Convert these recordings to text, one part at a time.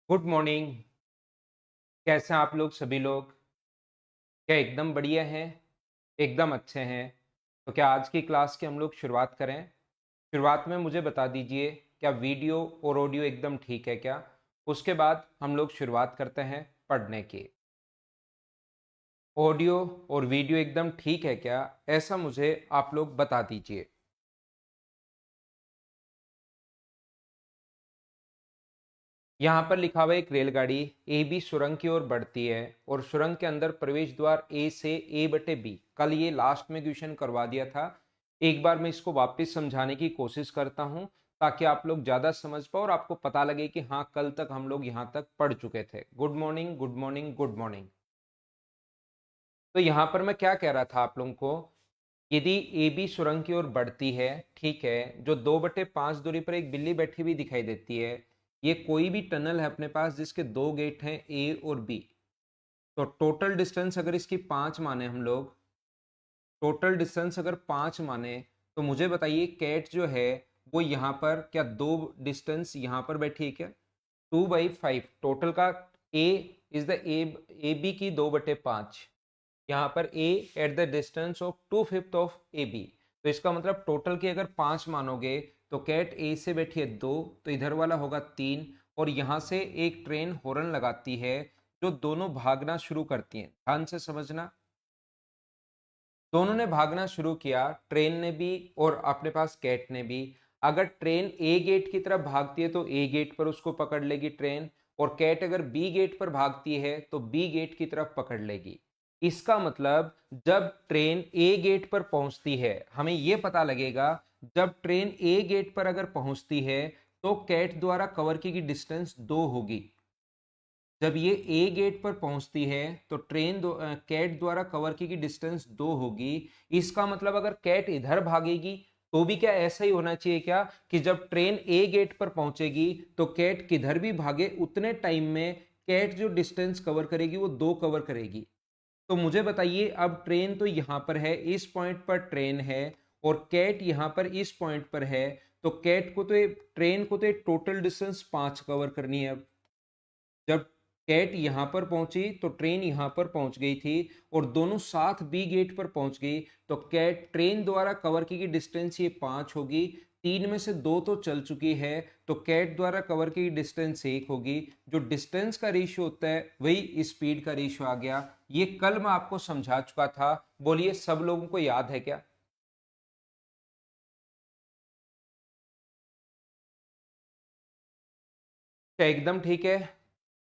Good morning. कैसे हैं आप लोग सभी लोग? क्या एकदम बढ़िया हैं? एकदम अच्छे हैं। तो क्या आज की क्लास की हम लोग शुरुआत करें? शुरुआत में मुझे बता दीजिए, क्या वीडियो और ऑडियो एकदम ठीक है क्या? उसके बाद हम लोग शुरुआत करते हैं पढ़ने की। ऑडियो और वीडियो एकदम ठीक है क्या? ऐसा मुझे आप लोग बता दीजिए। यहाँ पर लिखा हुआ है एक रेलगाड़ी ए बी सुरंग की ओर बढ़ती है और सुरंग के अंदर प्रवेश द्वार ए से A/B। कल ये लास्ट में क्वेश्चन करवा दिया था। एक बार मैं इसको वापस समझाने की कोशिश करता हूँ ताकि आप लोग ज्यादा समझ पाओ और आपको पता लगे कि हाँ, कल तक हम लोग यहाँ तक पढ़ चुके थे। Good morning, good morning, good morning. तो यहाँ पर मैं क्या कह रहा था आप लोगों को, यदि ए बी सुरंग की ओर बढ़ती है, ठीक है, जो 2/5 दूरी पर एक बिल्ली बैठी हुई दिखाई देती है। ये कोई भी टनल है अपने पास जिसके दो गेट हैं ए और बी। तो टोटल डिस्टेंस अगर इसकी 5 माने हम लोग, टोटल डिस्टेंस अगर 5 माने, तो मुझे बताइए कैट जो है वो यहाँ पर क्या दो डिस्टेंस यहाँ पर बैठी है क्या? 2/5 टोटल का। A is the A B की 2/5। यहाँ पर a at the distance of 2/5 of A B. तो इसका मतलब टोटल की अगर 5 मानोगे तो कैट ए से बैठी है 2, तो इधर वाला होगा 3। और यहाँ से एक ट्रेन हॉर्न लगाती है जो दोनों भागना शुरू करती हैं। ध्यान से समझना, दोनों ने भागना शुरू किया, ट्रेन ने भी और अपने पास कैट ने भी। अगर ट्रेन ए गेट की तरफ भागती है तो ए गेट पर उसको पकड़ लेगी ट्रेन, और कैट अगर बी गेट पर भागती है तो बी गेट की तरफ पकड़ लेगी। इसका मतलब जब ट्रेन ए गेट पर पहुंचती है, हमें यह पता लगेगा, जब ट्रेन ए गेट पर अगर पहुंचती है तो कैट द्वारा कवर की डिस्टेंस 2 होगी। जब ये ए गेट पर पहुंचती है तो कैट द्वारा कवर की डिस्टेंस 2 होगी। इसका मतलब अगर कैट इधर भागेगी तो भी क्या ऐसा ही होना चाहिए क्या, कि जब ट्रेन ए गेट पर पहुंचेगी तो कैट किधर भी भागे उतने टाइम में कैट जो डिस्टेंस कवर करेगी वो 2 कवर करेगी। तो मुझे बताइए, अब ट्रेन तो यहाँ पर है, इस पॉइंट पर ट्रेन है, और कैट यहाँ पर इस पॉइंट पर है। तो कैट को तो ट्रेन को तो टोटल डिस्टेंस 5 कवर करनी है। अब जब कैट यहां पर पहुंची तो ट्रेन यहां पर पहुंच गई थी, और दोनों साथ बी गेट पर पहुंच गई। तो कैट ट्रेन द्वारा कवर की डिस्टेंस ये 5 होगी। 3 में से 2 तो चल चुकी है, तो कैट द्वारा कवर की डिस्टेंस 1 होगी। जो डिस्टेंस का रेशियो होता है वही स्पीड का रेशियो आ गया। ये कल मैं आपको समझा चुका था। बोलिए, सब लोगों को याद है क्या? क्या एकदम ठीक है?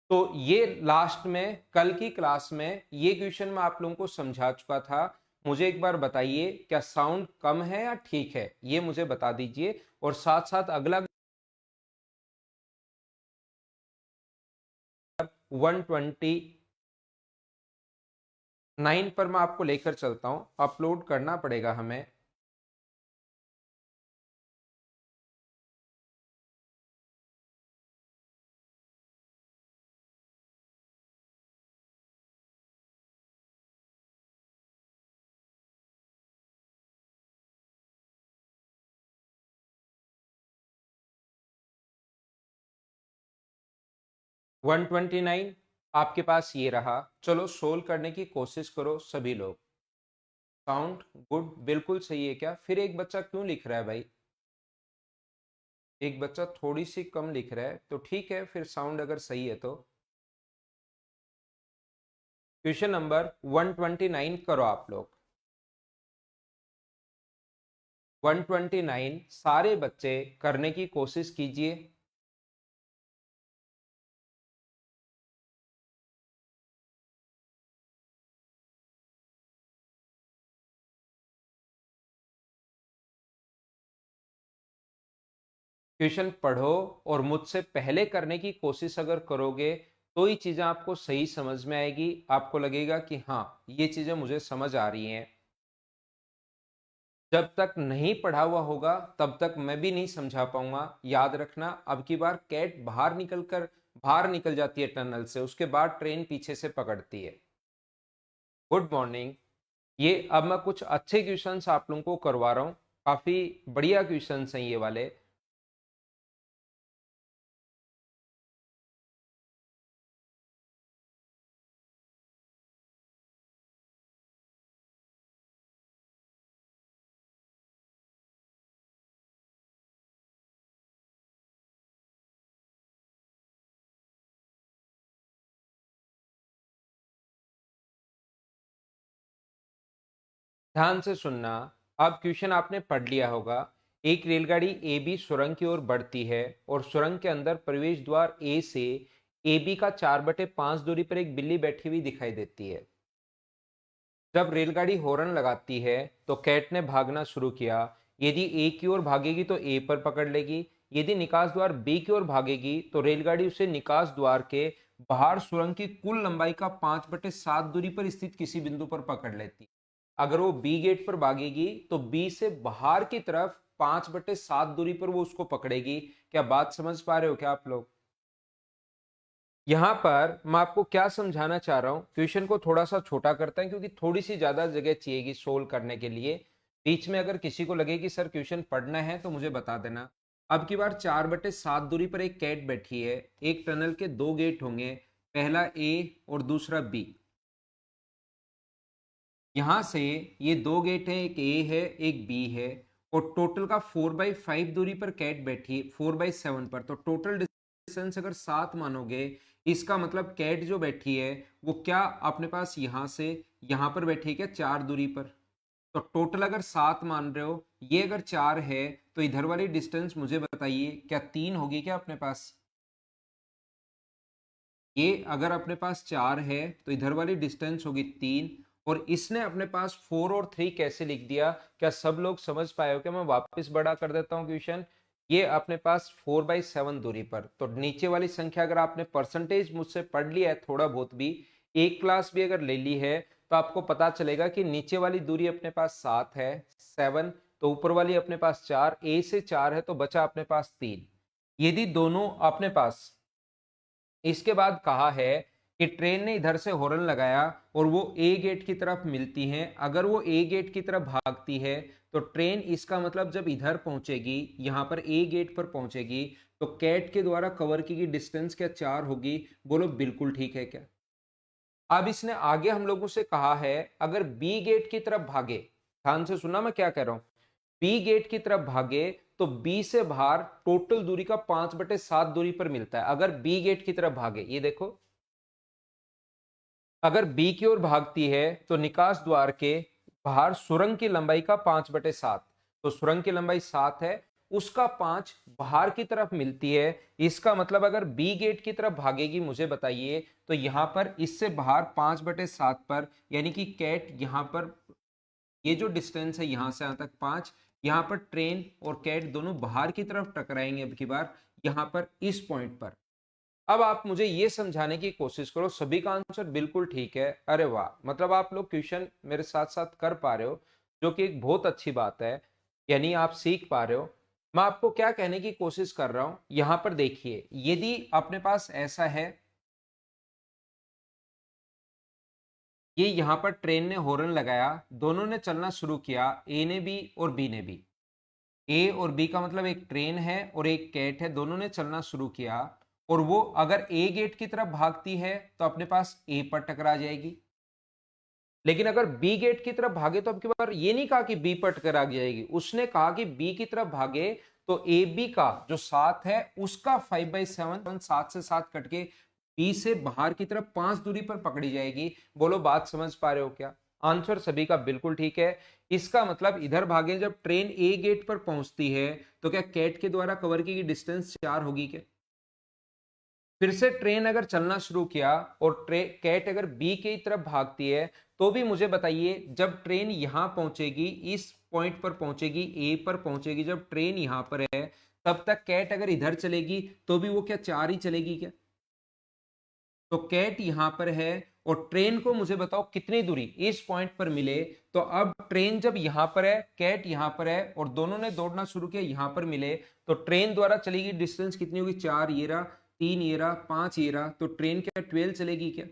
तो ये लास्ट में कल की क्लास में ये क्वेश्चन मैं आप लोगों को समझा चुका था। मुझे एक बार बताइए, क्या साउंड कम है या ठीक है, ये मुझे बता दीजिए। और साथ साथ अगला 129 पर मैं आपको लेकर चलता हूं, अपलोड करना पड़ेगा हमें। 129 आपके पास ये रहा। चलो सोल्व करने की कोशिश करो सभी लोग। साउंड गुड, बिल्कुल सही है क्या? फिर एक बच्चा क्यों लिख रहा है भाई? एक बच्चा थोड़ी सी कम लिख रहा है, तो ठीक है, फिर साउंड अगर सही है तो। क्वेश्चन नंबर 129 करो आप लोग। 129 सारे बच्चे करने की कोशिश कीजिए। क्वेश्चन पढ़ो, और मुझसे पहले करने की कोशिश अगर करोगे तो ही चीजें आपको सही समझ में आएगी। आपको लगेगा कि हाँ, ये चीजें मुझे समझ आ रही हैं। जब तक नहीं पढ़ा हुआ होगा तब तक मैं भी नहीं समझा पाऊंगा। याद रखना, अब की बार कैट बाहर निकल जाती है टनल से, उसके बाद ट्रेन पीछे से पकड़ती है। Good morning. ये अब मैं कुछ अच्छे क्वेश्चंस आप लोगों को करवा रहा हूँ। काफी बढ़िया क्वेश्चंस हैं ये वाले। ध्यान से सुनना। अब क्वेश्चन आपने पढ़ लिया होगा। एक रेलगाड़ी ए बी सुरंग की ओर बढ़ती है और सुरंग के अंदर प्रवेश द्वार ए से ए बी का 4/5 दूरी पर एक बिल्ली बैठी हुई दिखाई देती है। जब रेलगाड़ी हॉर्न लगाती है तो कैट ने भागना शुरू किया। यदि ए की ओर भागेगी तो ए पर पकड़ लेगी। यदि निकास द्वार बी की ओर भागेगी तो रेलगाड़ी उसे निकास द्वार के बाहर सुरंग की कुल लंबाई का 5/7 दूरी पर स्थित किसी बिंदु पर पकड़ लेती। अगर वो बी गेट पर भागेगी तो बी से बाहर की तरफ 5/7 दूरी पर वो उसको पकड़ेगी। क्या बात समझ पा रहे हो क्या आप लोग? यहां पर मैं आपको क्या समझाना चाह रहा हूं, क्वेश्चन को थोड़ा सा छोटा करते हैं क्योंकि थोड़ी सी ज्यादा जगह चाहिएगी सोल्व करने के लिए। बीच में अगर किसी को लगे कि सर क्वेश्चन पढ़ना है तो मुझे बता देना। अब की बार 4/7 दूरी पर एक कैट बैठी है। एक टनल के दो गेट होंगे, पहला ए और दूसरा बी। यहां से ये दो गेट है, एक ए है एक बी है, और टोटल का 4/5 दूरी पर कैट बैठी है 4/7 पर। तो टोटल डिस्टेंस अगर 7 मानोगे, इसका मतलब कैट जो बैठी है वो क्या अपने पास यहां से यहां पर बैठी है क्या 4 दूरी पर। तो टोटल अगर 7 मान रहे हो, ये अगर 4 है तो इधर वाली डिस्टेंस मुझे बताइए क्या 3 होगी क्या अपने पास। ये अगर अपने पास 4 है तो इधर वाली डिस्टेंस होगी 3। और इसने अपने पास 4 और 3 कैसे लिख दिया, क्या सब लोग समझ पाए हो? क्या मैं वापस बड़ा कर देता हूँ क्वेश्चन। ये अपने पास 4/7 दूरी पर, तो नीचे वाली संख्या अगर आपने परसेंटेज मुझसे पढ़ लिया है थोड़ा बहुत भी, एक क्लास भी अगर ले ली है, तो आपको पता चलेगा कि नीचे वाली दूरी अपने पास 7 है 7, तो ऊपर वाली अपने पास 4, ए से 4 है तो बचा अपने पास 3। यदि दोनों अपने पास, इसके बाद कहा है कि ट्रेन ने इधर से हॉर्न लगाया और वो ए गेट की तरफ मिलती हैं। अगर वो ए गेट की तरफ भागती है तो ट्रेन, इसका मतलब जब इधर पहुंचेगी यहां पर ए गेट पर पहुंचेगी, तो कैट के द्वारा कवर की गई डिस्टेंस क्या 4 होगी? बोलो बिल्कुल ठीक है क्या? अब इसने आगे हम लोगों से कहा है अगर बी गेट की तरफ भागे, ध्यान से सुनना मैं क्या कह रहा हूं, बी गेट की तरफ भागे तो बी से बाहर टोटल दूरी का 5/7 दूरी पर मिलता है। अगर बी गेट की तरफ भागे, ये देखो, अगर बी की ओर भागती है तो निकास द्वार के बाहर सुरंग की लंबाई का 5/7, तो सुरंग की लंबाई 7 है, उसका 5 बाहर की तरफ मिलती है। इसका मतलब अगर बी गेट की तरफ भागेगी, मुझे बताइए, तो यहां पर इससे बाहर 5/7 पर, यानी कि कैट यहां पर, ये जो डिस्टेंस है यहां से यहां तक 5, यहां पर ट्रेन और कैट दोनों बाहर की तरफ टकराएंगे अब की बार यहां पर इस पॉइंट पर। अब आप मुझे ये समझाने की कोशिश करो, सभी का आंसर बिल्कुल ठीक है, अरे वाह, मतलब आप लोग क्वेश्चन मेरे साथ साथ कर पा रहे हो, जो कि एक बहुत अच्छी बात है, यानी आप सीख पा रहे हो। मैं आपको क्या कहने की कोशिश कर रहा हूं, यहां पर देखिए, यदि अपने पास ऐसा है, ये यहां पर ट्रेन ने हॉर्न लगाया, दोनों ने चलना शुरू किया, ए ने भी और बी ने भी। ए और बी का मतलब एक ट्रेन है और एक कैट है, दोनों ने चलना शुरू किया, और वो अगर ए गेट की तरफ भागती है तो अपने पास ए पर टकरा जाएगी। लेकिन अगर बी गेट की तरफ भागे तो अब की बार ये नहीं कहा कि बी पर टकरा जाएगी, उसने कहा कि बी की तरफ भागे तो ए बी का जो 7 है उसका 5/7, 7 से 7 कट के बी से बाहर की तरफ 5 दूरी पर पकड़ी जाएगी। बोलो बात समझ पा रहे हो क्या? आंसर सभी का बिल्कुल ठीक है। इसका मतलब इधर भागे, जब ट्रेन ए गेट पर पहुंचती है तो क्या कैट के द्वारा कवर की डिस्टेंस 4 होगी क्या? फिर से ट्रेन अगर चलना शुरू किया और कैट अगर बी की तरफ भागती है, तो भी मुझे बताइए, जब ट्रेन यहां पहुंचेगी, इस पॉइंट पर पहुंचेगी, ए पर पहुंचेगी, जब ट्रेन यहां पर है, तब तक कैट अगर इधर चलेगी तो भी वो क्या 4 ही चलेगी क्या? तो कैट यहां पर है और ट्रेन को मुझे बताओ कितनी दूरी इस पॉइंट पर मिले। तो अब ट्रेन जब यहां पर है, कैट यहां पर है, और दोनों ने दौड़ना शुरू किया यहां पर मिले, तो ट्रेन द्वारा चलेगी डिस्टेंस कितनी होगी? 4 ये रहा, 3 ये रहा, 5 ये रहा, तो ट्रेन क्या 12 चलेगी क्या?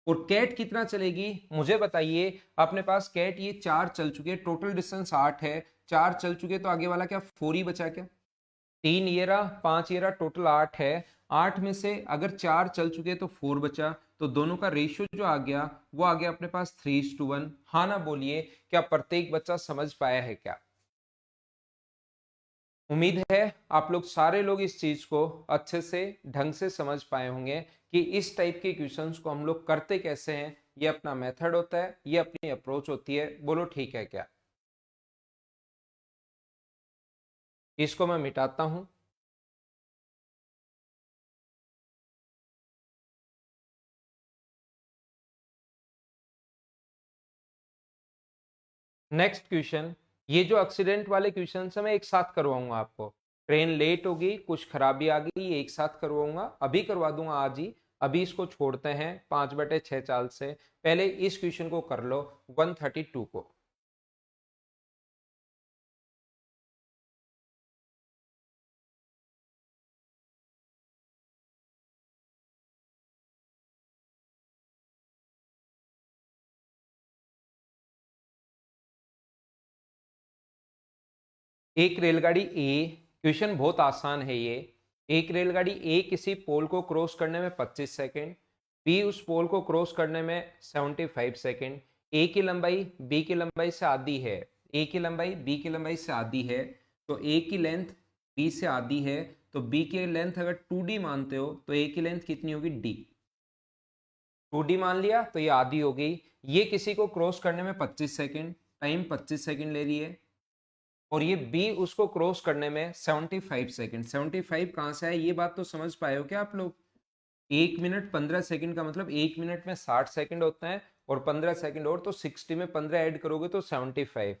और कैट कितना चलेगी मुझे बताइए। अपने पास कैट ये 4 चल चुके, टोटल डिस्टेंस 8 है, 4 चल चुके तो आगे वाला क्या 4 ही बचा क्या? 3 ये रहा, 5 ये रहा, टोटल 8 है। 8 में से अगर 4 चल चुके तो 4 बचा, तो दोनों का रेशियो जो आ गया वो आ गया अपने पास 3:1। हाँ ना बोलिए, क्या प्रत्येक बच्चा समझ पाया है क्या? उम्मीद है आप लोग सारे लोग इस चीज को अच्छे से ढंग से समझ पाए होंगे कि इस टाइप के क्वेश्चंस को हम लोग करते कैसे हैं। ये अपना मेथड होता है, ये अपनी अप्रोच होती है। बोलो ठीक है क्या? इसको मैं मिटाता हूं। नेक्स्ट क्वेश्चन, ये जो एक्सीडेंट वाले क्वेश्चन है मैं एक साथ करवाऊंगा आपको। ट्रेन लेट होगी, कुछ खराबी आ गई, ये एक साथ करवाऊंगा, अभी करवा दूंगा आज ही। अभी इसको छोड़ते हैं 5/6 चाल से। पहले इस क्वेश्चन को कर लो, 132 को। एक रेलगाड़ी ए, क्वेश्चन बहुत आसान है ये। एक रेलगाड़ी ए किसी पोल को क्रॉस करने में 25 सेकंड, बी उस पोल को क्रॉस करने में 75 सेकंड। ए की लंबाई बी की लंबाई से आधी है, ए की लंबाई बी की लंबाई से आधी है, तो ए की लेंथ बी से आधी है। तो बी की लेंथ अगर 2D मानते हो तो ए की लेंथ कितनी होगी? डी। 2D मान लिया तो ये आधी हो गई। ये किसी को क्रॉस करने में 25 सेकंड, टाइम 25 सेकंड ले रही है। और ये बी उसको क्रॉस करने में 75 सेकंड। 75 कहाँ से है, ये बात तो समझ पाए हो क्या आप लोग? 1 मिनट 15 सेकंड का मतलब 1 मिनट में 60 सेकंड होता है, और 15 सेकंड और, तो 60 में 15 ऐड करोगे तो 75।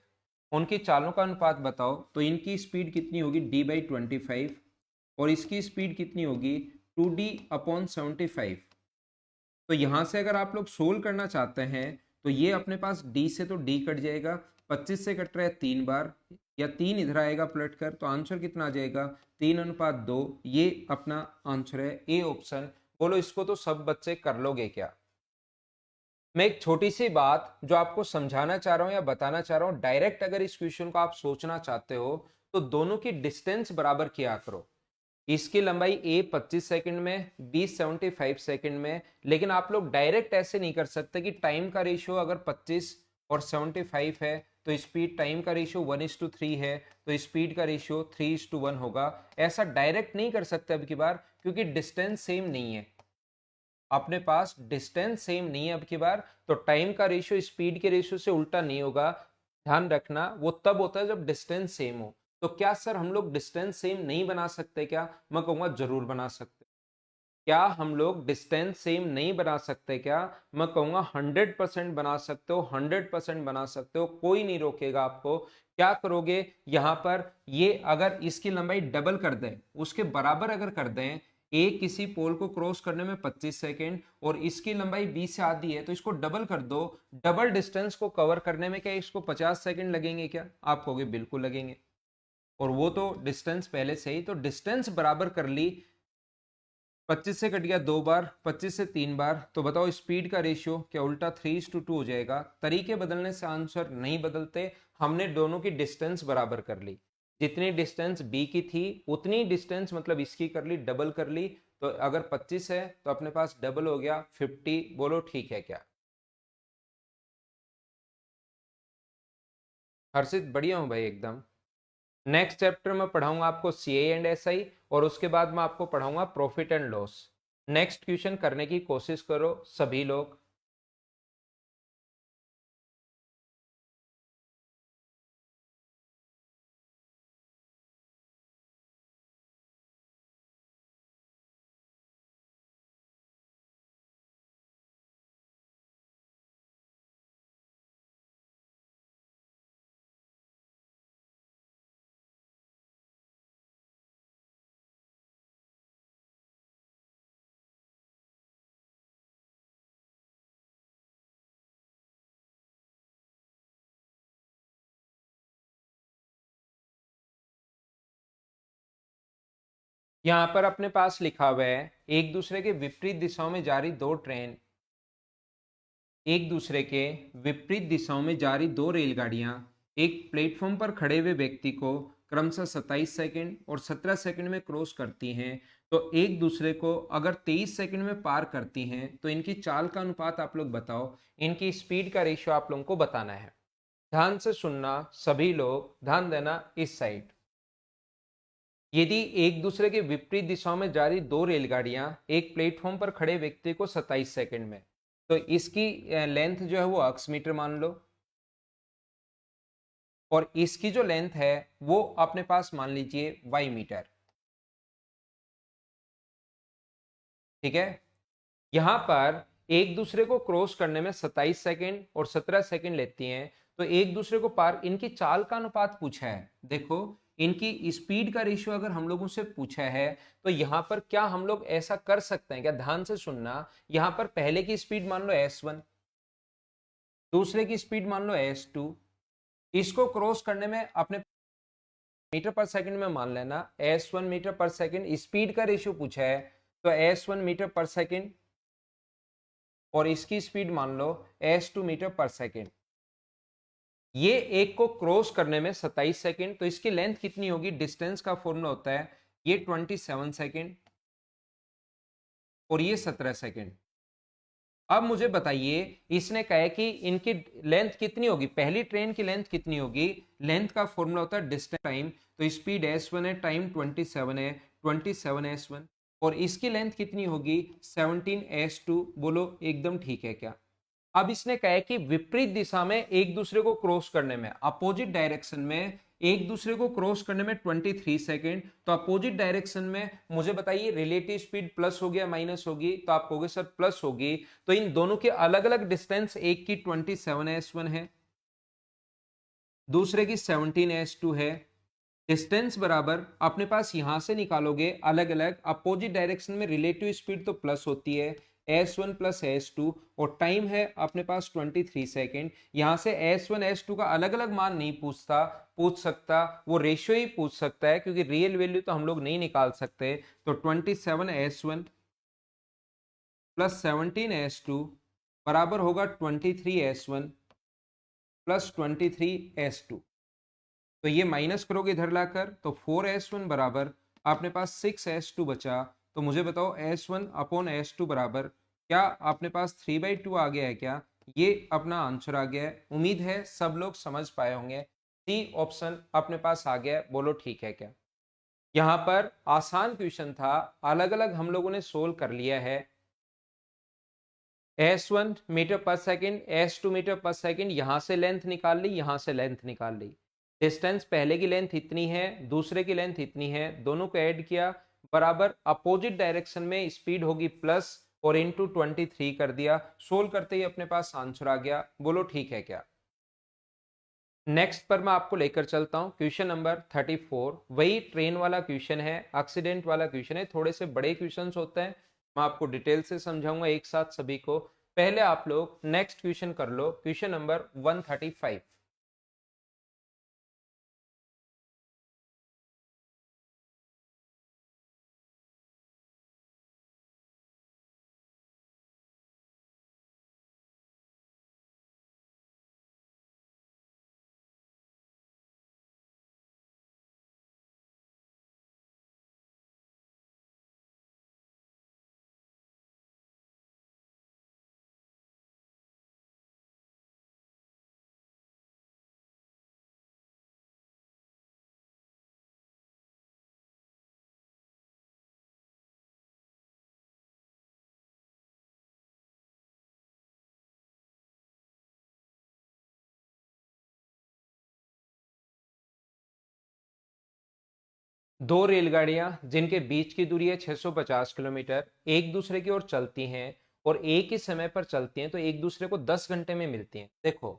उनकी चालों का अनुपात बताओ, तो इनकी स्पीड कितनी होगी? D/25। और इसकी स्पीड कितनी होगी? 2D/75। तो यहां से अगर आप लोग सोल्व करना चाहते हैं तो ये अपने पास डी से तो डी कट जाएगा, 25 से कट रहा है 3 बार, या 3 इधर आएगा पलट कर, तो आंसर कितना आ जाएगा? 3:2। ये अपना आंसर है, ए ऑप्शन। बोलो इसको तो सब बच्चे कर लोगे क्या? मैं एक छोटी सी बात जो आपको समझाना चाह रहा हूं या बताना चाह रहा हूं, डायरेक्ट अगर इस क्वेश्चन को आप सोचना चाहते हो तो दोनों की डिस्टेंस बराबर किया करो। इसकी लंबाई ए 25 सेकंड में, बी 75 सेकंड में। लेकिन आप लोग डायरेक्ट ऐसे नहीं कर सकते कि टाइम का रेशियो अगर 25 और 75 है तो स्पीड, टाइम का रेशियो 1:3 है तो स्पीड का रेशियो 3:1 होगा। ऐसा डायरेक्ट नहीं कर सकते अब की बार, क्योंकि डिस्टेंस सेम नहीं है। अपने पास डिस्टेंस सेम नहीं है अब की बार, तो टाइम का रेशियो स्पीड के रेशियो से उल्टा नहीं होगा। ध्यान रखना, वो तब होता है जब डिस्टेंस सेम हो। तो क्या सर हम लोग डिस्टेंस सेम नहीं बना सकते क्या? मैं कहूंगा जरूर बना सकते। क्या हम लोग डिस्टेंस सेम नहीं बना सकते क्या? मैं कहूंगा 100% बना सकते हो, 100% बना सकते हो, कोई नहीं रोकेगा आपको। क्या करोगे यहां पर? ये अगर इसकी लंबाई डबल कर दें, उसके बराबर अगर कर दें, ए किसी पोल को क्रॉस करने में 25 सेकेंड और इसकी लंबाई बी से आधी है, तो इसको डबल कर दो। डबल डिस्टेंस को कवर करने में क्या इसको 50 सेकेंड लगेंगे क्या? आप कहोगे बिल्कुल लगेंगे। और वो तो डिस्टेंस पहले से ही, तो डिस्टेंस बराबर कर ली। 25 से कट गया 2 बार, 25 से 3 बार, तो बताओ स्पीड का रेशियो क्या उल्टा 3:2 हो जाएगा? तरीके बदलने से आंसर नहीं बदलते। हमने दोनों की डिस्टेंस बराबर कर ली। जितनी डिस्टेंस बी की थी उतनी डिस्टेंस मतलब इसकी कर ली, डबल कर ली। तो अगर 25 है तो अपने पास डबल हो गया 50। बोलो ठीक है क्या? हर्षित बढ़िया हूँ भाई एकदम। नेक्स्ट चैप्टर में पढ़ाऊंगा आपको CA&SI, और उसके बाद मैं आपको पढ़ाऊंगा profit and loss. Next question करने की कोशिश करो सभी लोग। यहाँ पर अपने पास लिखा हुआ है, एक दूसरे के विपरीत दिशाओं में जा रही दो ट्रेन, एक दूसरे के विपरीत दिशाओं में जा रही दो रेलगाड़ियां एक प्लेटफॉर्म पर खड़े हुए व्यक्ति को क्रमशः 27 सेकंड और 17 सेकंड में क्रॉस करती हैं। तो एक दूसरे को अगर 23 सेकंड में पार करती हैं तो इनकी चाल का अनुपात आप लोग बताओ। इनकी स्पीड का रेशियो आप लोगों को बताना है। ध्यान से सुनना सभी लोग, ध्यान देना इस साइड। यदि एक दूसरे के विपरीत दिशाओं में जा रही दो रेलगाड़ियां एक प्लेटफॉर्म पर खड़े व्यक्ति को 27 सेकंड में, तो इसकी लेंथ जो है वो अक्स मीटर मान लो, और इसकी जो लेंथ है वो अपने पास मान लीजिए वाई मीटर। ठीक है, यहां पर एक दूसरे को क्रॉस करने में 27 सेकंड और 17 सेकंड लेती हैं, तो एक दूसरे को पार, इनकी चाल का अनुपात पूछा है। देखो, इनकी स्पीड का रेशियो अगर हम लोगों से पूछा है, तो यहां पर क्या हम लोग ऐसा कर सकते हैं क्या, ध्यान से सुनना। यहां पर पहले की स्पीड मान लो s1, दूसरे की स्पीड मान लो s2, इसको क्रॉस करने में अपने मीटर पर सेकंड में मान लेना s1 मीटर पर सेकंड, स्पीड का रेशियो पूछा है, तो s1 मीटर पर सेकंड और इसकी स्पीड मान लो s2 मीटर पर सेकंड। ये एक को क्रॉस करने में 27 सेकंड, तो इसकी लेंथ कितनी होगी, डिस्टेंस का फॉर्मूला होता है ये 27 सेकंड और ये 17 सेकंड। अब मुझे बताइए, इसने कहा है कि इनकी लेंथ कितनी होगी, पहली ट्रेन की लेंथ कितनी होगी, लेंथ का फॉर्मूला होता है डिस्टेंस टाइम, तो स्पीड s1 है, टाइम 27 है, 27 s1, और इसकी लेंथ कितनी होगी 17 s2। बोलो एकदम ठीक है क्या। अब इसने कहा है कि विपरीत दिशा में एक दूसरे को क्रॉस करने में, अपोजिट डायरेक्शन में एक दूसरे को क्रॉस करने में 23 सेकेंड, तो अपोजिट डायरेक्शन में मुझे बताइए रिलेटिव स्पीड प्लस होगी या माइनस होगी, तो आप कहोगे सर प्लस होगी। तो इन दोनों के अलग अलग डिस्टेंस, एक की 27s1 है, दूसरे की 17s2 है। डिस्टेंस बराबर अपने पास यहां से निकालोगे अलग अलग, अपोजिट डायरेक्शन में रिलेटिव स्पीड तो प्लस होती है s1 प्लस s2, और टाइम है अपने पास 23 सेकेंड। यहां से s1 s2 का अलग अलग मान नहीं पूछ सकता, वो रेशियो ही पूछ सकता है, क्योंकि रियल वैल्यू तो हम लोग नहीं निकाल सकते। तो 27 s1 प्लस 17 s2 बराबर होगा 23 s1 प्लस 23 s2। तो ये माइनस करोगे इधर लाकर, तो 4s1 बराबर आपने पास 6s2 बचा। तो मुझे बताओ s1 अपॉन s2 बराबर क्या आपने पास 3/2 आ गया है क्या। ये अपना आंसर आ गया है। उम्मीद है सब लोग समझ पाए होंगे, सी ऑप्शन अपने पास आ गया है। बोलो ठीक है क्या। यहाँ पर आसान क्वेश्चन था, अलग अलग हम लोगों ने सोल्व कर लिया है। s1 मीटर पर सेकंड, s2 मीटर पर सेकंड, यहां से लेंथ निकाल ली, यहां से लेंथ निकाल ली। डिस्टेंस पहले की लेंथ इतनी है, दूसरे की लेंथ इतनी है, दोनों को ऐड किया, बराबर अपोजिट डायरेक्शन में स्पीड होगी प्लस, और इनटू 23 कर दिया। सोल्व करते ही अपने पास आंसर आ गया। बोलो ठीक है क्या। नेक्स्ट पर मैं आपको लेकर चलता हूं, क्वेश्चन नंबर 34। वही ट्रेन वाला क्वेश्चन है, एक्सीडेंट वाला क्वेश्चन है, थोड़े से बड़े क्वेश्चंस होते हैं, मैं आपको डिटेल से समझाऊंगा एक साथ सभी को। पहले आप लोग नेक्स्ट क्वेश्चन कर लो, क्वेश्चन नंबर 135। दो रेलगाड़ियां जिनके बीच की दूरी है 650 किलोमीटर, एक दूसरे की ओर चलती हैं और एक ही समय पर चलती हैं, तो एक दूसरे को 10 घंटे में मिलती हैं। देखो,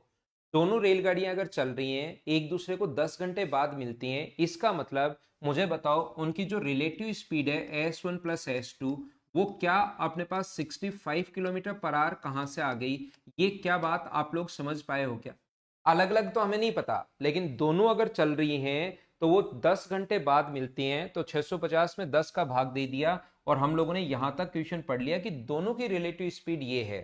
दोनों रेलगाड़ियां अगर चल रही हैं एक दूसरे को 10 घंटे बाद मिलती हैं, इसका मतलब मुझे बताओ उनकी जो रिलेटिव स्पीड है s1 प्लस s2, वो क्या अपने पास 65 किलोमीटर पर आवर कहां से आ गई। ये क्या बात आप लोग समझ पाए हो क्या। अलग अलग तो हमें नहीं पता, लेकिन दोनों अगर चल रही हैं तो वो 10 घंटे बाद मिलती हैं, तो 650 में 10 का भाग दे दिया, और हम लोगों ने यहां तक क्वेश्चन पढ़ लिया कि दोनों की रिलेटिव स्पीड ये है।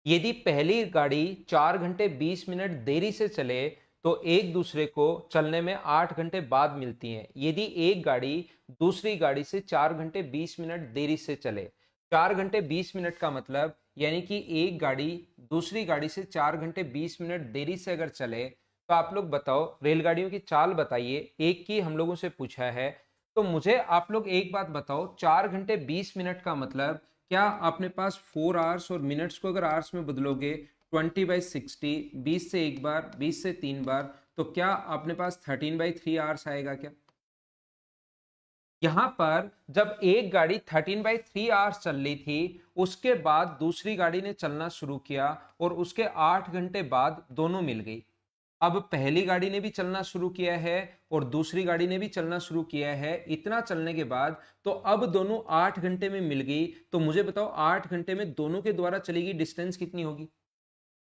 यदि पहली गाड़ी 4 घंटे 20 मिनट देरी से चले, तो एक दूसरे को चलने में 8 घंटे बाद मिलती हैं। यदि एक गाड़ी दूसरी गाड़ी से 4 घंटे 20 मिनट देरी से चले, 4 घंटे 20 मिनट का मतलब यानी कि एक गाड़ी दूसरी गाड़ी से 4 घंटे 20 मिनट देरी से अगर चले, तो आप लोग बताओ, रेलगाड़ियों की चाल बताइए, एक की हम लोगों से पूछा है। तो मुझे आप लोग एक बात बताओ, 4 घंटे 20 मिनट का मतलब क्या अपने पास 4 आवर्स और मिनट्स को अगर आवर्स में बदलोगे 20/60, 20 से एक बार 20 से 3 बार, तो क्या अपने पास 13/3 आवर्स आएगा क्या? यहां पर जब एक गाड़ी 13/3 आवर्स चल रही थी, उसके बाद दूसरी गाड़ी ने चलना शुरू किया और उसके 8 घंटे बाद दोनों मिल गई। अब पहली गाड़ी ने भी चलना शुरू किया है और दूसरी गाड़ी ने भी चलना शुरू किया है, इतना चलने के बाद तो अब दोनों 8 घंटे में मिल गई। तो मुझे बताओ 8 घंटे में दोनों के द्वारा चली गई डिस्टेंस कितनी होगी?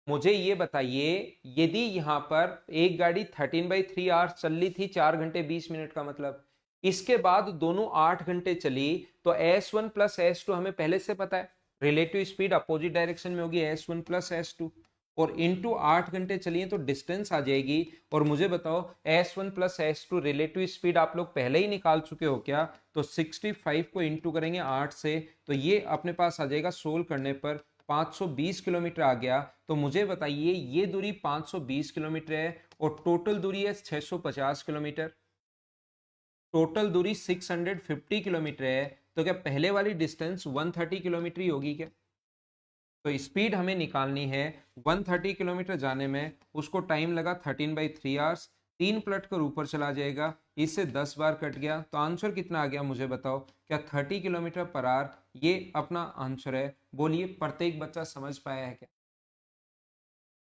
मुझे ये बताइए, यदि यहां पर एक गाड़ी 13/3 आवर्स चल रही थी, 4 घंटे 20 मिनट का मतलब, इसके बाद दोनों 8 घंटे चली, तो S1 प्लस S2 हमें पहले से पता है, रिलेटिव स्पीड अपोजिट डायरेक्शन में होगी S1 प्लस S2, और इंटू 8 घंटे चलिए तो डिस्टेंस आ जाएगी। और मुझे बताओ S1 plus S2 relative speed आप लोग पहले ही निकाल चुके हो क्या? तो 65 को इंटू करेंगे 8 से, तो ये अपने पास आ जाएगा सोल्व करने पर 520 किलोमीटर आ गया। तो मुझे बताइए ये दूरी 520 किलोमीटर है और टोटल दूरी है 650 किलोमीटर, टोटल दूरी 650 किलोमीटर है, तो क्या पहले वाली डिस्टेंस 130 किलोमीटर ही होगी क्या? तो स्पीड हमें निकालनी है 130 किलोमीटर जाने में, उसको टाइम लगा 13/3 आवर्स, 3 पलट कर ऊपर चला जाएगा, इससे 10 बार कट गया, तो आंसर कितना आ गया मुझे बताओ, क्या 30 किलोमीटर पर आवर ये अपना आंसर है? बोलिए प्रत्येक बच्चा समझ पाया है क्या?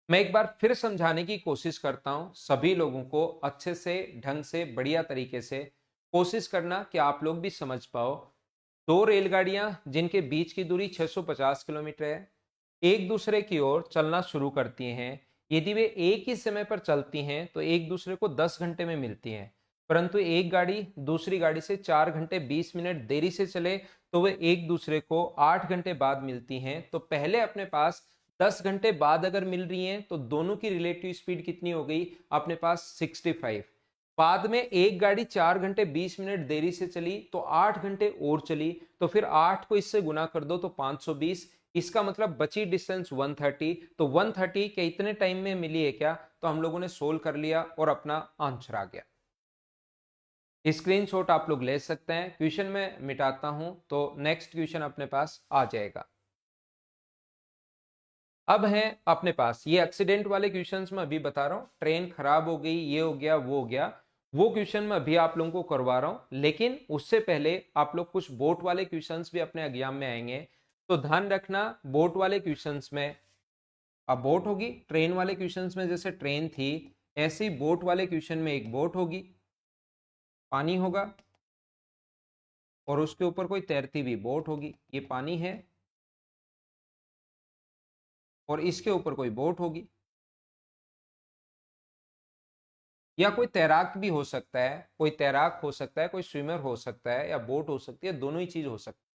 मैं एक बार फिर समझाने की कोशिश करता हूं सभी लोगों को, अच्छे से ढंग से बढ़िया तरीके से कोशिश करना कि आप लोग भी समझ पाओ। दो रेलगाड़ियां जिनके बीच की दूरी 650 किलोमीटर है, एक दूसरे की ओर चलना शुरू करती हैं। यदि वे एक ही समय पर चलती हैं तो एक दूसरे को 10 घंटे में मिलती हैं, परंतु एक गाड़ी दूसरी गाड़ी से 4 घंटे 20 मिनट देरी से चले तो वे एक दूसरे को 8 घंटे बाद मिलती हैं। तो पहले अपने पास 10 घंटे बाद अगर मिल रही हैं तो दोनों की रिलेटिव स्पीड कितनी हो गई अपने पास? 65। बाद में एक गाड़ी 4 घंटे 20 मिनट देरी से चली तो 8 घंटे और चली, तो फिर 8 को इससे गुना कर दो तो 520, इसका मतलब बची डिस्टेंस 130। तो 130 के इतने टाइम में मिली है क्या? तो हम लोगों ने सोल्व कर लिया और अपना आंसर आ गया। स्क्रीनशॉट आप लोग ले सकते हैं, क्वेश्चन में मिटाता हूं तो नेक्स्ट क्वेश्चन अपने पास आ जाएगा। अब है अपने पास ये एक्सीडेंट वाले क्वेश्चंस में अभी बता रहा हूं, ट्रेन खराब हो गई, ये हो गया वो हो गया, वो क्वेश्चन में अभी आप लोगों को करवा रहा हूं। लेकिन उससे पहले आप लोग कुछ बोट वाले क्वेश्चंस भी अपने एग्जाम में आएंगे, तो ध्यान रखना बोट वाले क्वेश्चंस में। अब बोट होगी ट्रेन वाले क्वेश्चंस में, जैसे ट्रेन थी ऐसे ही बोट वाले क्वेश्चन में एक बोट होगी, पानी होगा और उसके ऊपर कोई तैरती हुई बोट होगी, ये पानी है, और इसके ऊपर कोई बोट होगी, या कोई तैराक भी हो सकता है, कोई तैराक हो सकता है, कोई स्विमर हो सकता है, या बोट हो सकती है, दोनों ही चीज हो सकती है।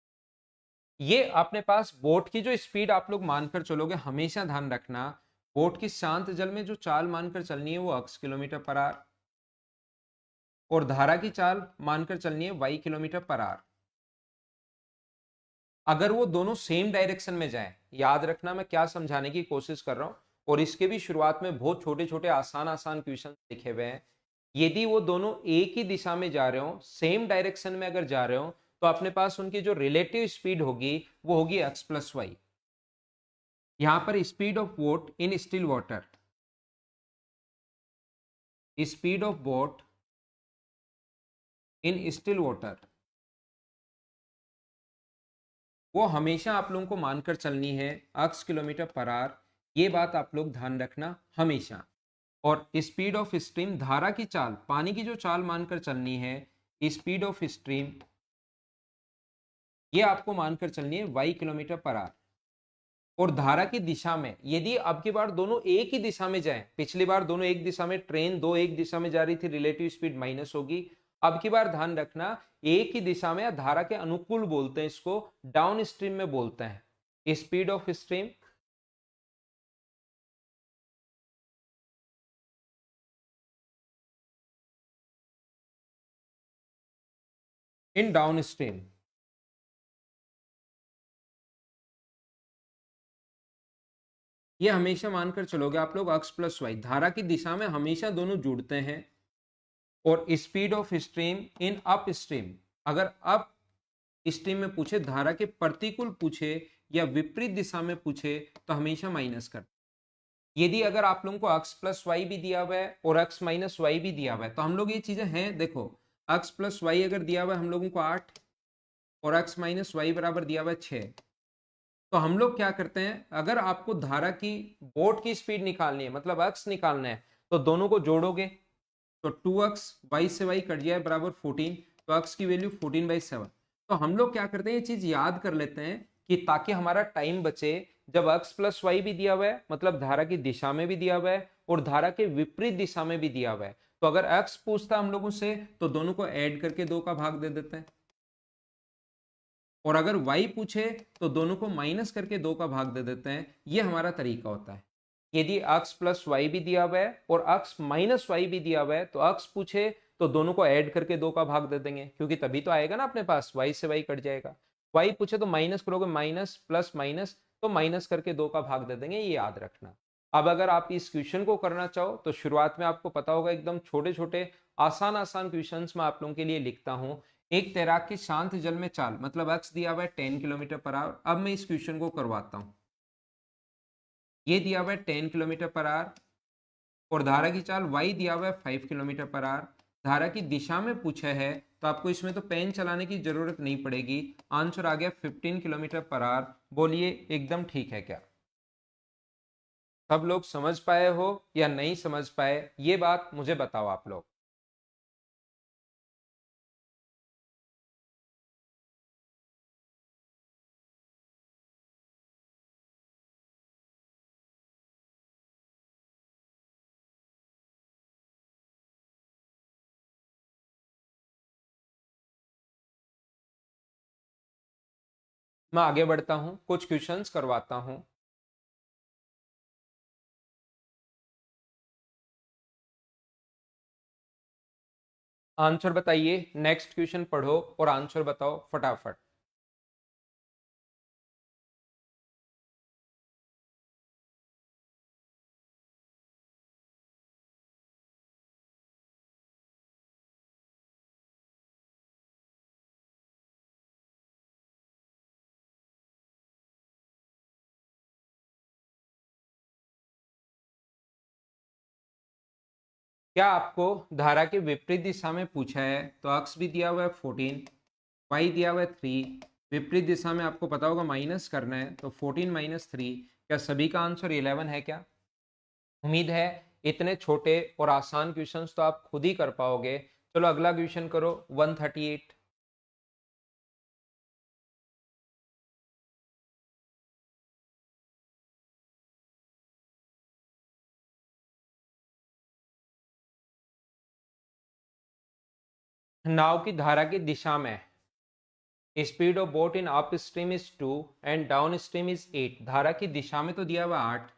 ये अपने पास बोट की जो स्पीड आप लोग मानकर चलोगे, हमेशा ध्यान रखना बोट की शांत जल में जो चाल मानकर चलनी है वो x किलोमीटर पर आवर, और धारा की चाल मानकर चलनी है y किलोमीटर पर आवर। अगर वो दोनों सेम डायरेक्शन में जाएं, याद रखना मैं क्या समझाने की कोशिश कर रहा हूं, और इसके भी शुरुआत में बहुत छोटे छोटे आसान आसान क्वेश्चन लिखे हुए हैं। यदि वो दोनों एक ही दिशा में जा रहे हो, सेम डायरेक्शन में अगर जा रहे हो, तो अपने पास उनकी जो रिलेटिव स्पीड होगी वो होगी x प्लस वाई। यहां पर speed of boat in still water, speed of boat in still water, वो हमेशा आप लोगों को मानकर चलनी है x किलोमीटर पर आवर। ये बात आप लोग ध्यान रखना हमेशा। और स्पीड ऑफ स्ट्रीम, धारा की चाल, पानी की जो चाल मानकर चलनी है, स्पीड ऑफ स्ट्रीम, ये आपको मानकर चलनी है y किलोमीटर पर आवर। और धारा की दिशा में यदि अब की बार दोनों एक ही दिशा में जाएं, पिछली बार दोनों एक दिशा में, ट्रेन दो एक दिशा में जा रही थी, रिलेटिव स्पीड माइनस होगी। अब की बार ध्यान रखना एक ही दिशा में, या धारा के अनुकूल बोलते हैं इसको, डाउन स्ट्रीम में बोलते हैं, speed of stream in down stream. ये हमेशा मानकर चलोगे आप लोग x प्लस वाई, धारा की दिशा में हमेशा दोनों जुड़ते हैं। और speed of stream in up stream, अगर अप स्ट्रीम में पूछे, धारा के प्रतिकूल पूछे या विपरीत दिशा में पूछे तो हमेशा माइनस कर। यदि अगर आप लोगों को x प्लस वाई भी दिया हुआ है और x माइनस वाई भी दिया हुआ है तो हम लोग ये चीजें हैं, देखो x प्लस वाई अगर दिया हुआ है हम लोगों को 8 और x माइनस वाई बराबर दिया हुआ है 6, तो हम लोग क्या करते हैं, अगर आपको धारा की बोट की स्पीड निकालनी है, मतलब x निकालना है, तो दोनों को जोड़ोगे तो 2x, 22 से y कट जाए बराबर 14, तो x की वैल्यू 14/7। तो हम लोग क्या करते हैं, ये चीज याद कर लेते हैं कि ताकि हमारा टाइम बचे, जब x प्लस वाई भी दिया हुआ है मतलब धारा की दिशा में भी दिया हुआ है और धारा के विपरीत दिशा में भी दिया हुआ है, तो अगर x पूछता हम लोगों से तो दोनों को ऐड करके 2 का भाग दे देते हैं, और अगर y पूछे तो दोनों को माइनस करके 2 का भाग दे देते हैं। ये हमारा तरीका होता है। यदि x प्लस वाई भी दिया हुआ है और x माइनस वाई भी दिया हुआ है तो x पूछे तो दोनों को ऐड करके 2 का भाग दे देंगे, क्योंकि तभी तो आएगा ना अपने पास, y से y कट जाएगा। y पूछे तो माइनस करोगे, माइनस प्लस माइनस, तो माइनस करके 2 का भाग दे देंगे, ये याद रखना। अब अगर आप इस क्वेश्चन को करना चाहो तो शुरुआत में आपको पता होगा एकदम छोटे छोटे आसान आसान क्वेश्चन मैं आप लोगों के लिए लिखता हूँ। एक तैराक की शांत जल में चाल, मतलब x दिया हुआ है 10 किलोमीटर पर आवर। अब मैं इस क्वेश्चन को करवाता हूँ। ये दिया हुआ है 10 किलोमीटर पर आवर और धारा की चाल y दिया हुआ है 5 किलोमीटर पर आवर। धारा की दिशा में पूछा है तो आपको इसमें तो पेन चलाने की जरूरत नहीं पड़ेगी। आंसर आ गया 15 किलोमीटर पर आवर। बोलिए एकदम ठीक है क्या? सब लोग समझ पाए हो या नहीं समझ पाए, ये बात मुझे बताओ आप लोग। मैं आगे बढ़ता हूं, कुछ क्वेश्चंस करवाता हूं। आंसर बताइए, नेक्स्ट क्वेश्चन पढ़ो और आंसर बताओ फटाफट। क्या आपको धारा के विपरीत दिशा में पूछा है तो x भी दिया हुआ है 14, y दिया हुआ है 3, विपरीत दिशा में आपको पता होगा माइनस करना है, तो 14 माइनस 3, क्या सभी का आंसर 11 है क्या? उम्मीद है इतने छोटे और आसान क्वेश्चंस तो आप खुद ही कर पाओगे। चलो अगला क्वेश्चन करो, 138। नाव की धारा की दिशा में speed of boat in up stream is 2 and down stream is 8। धारा की दिशा में तो दिया हुआ 8,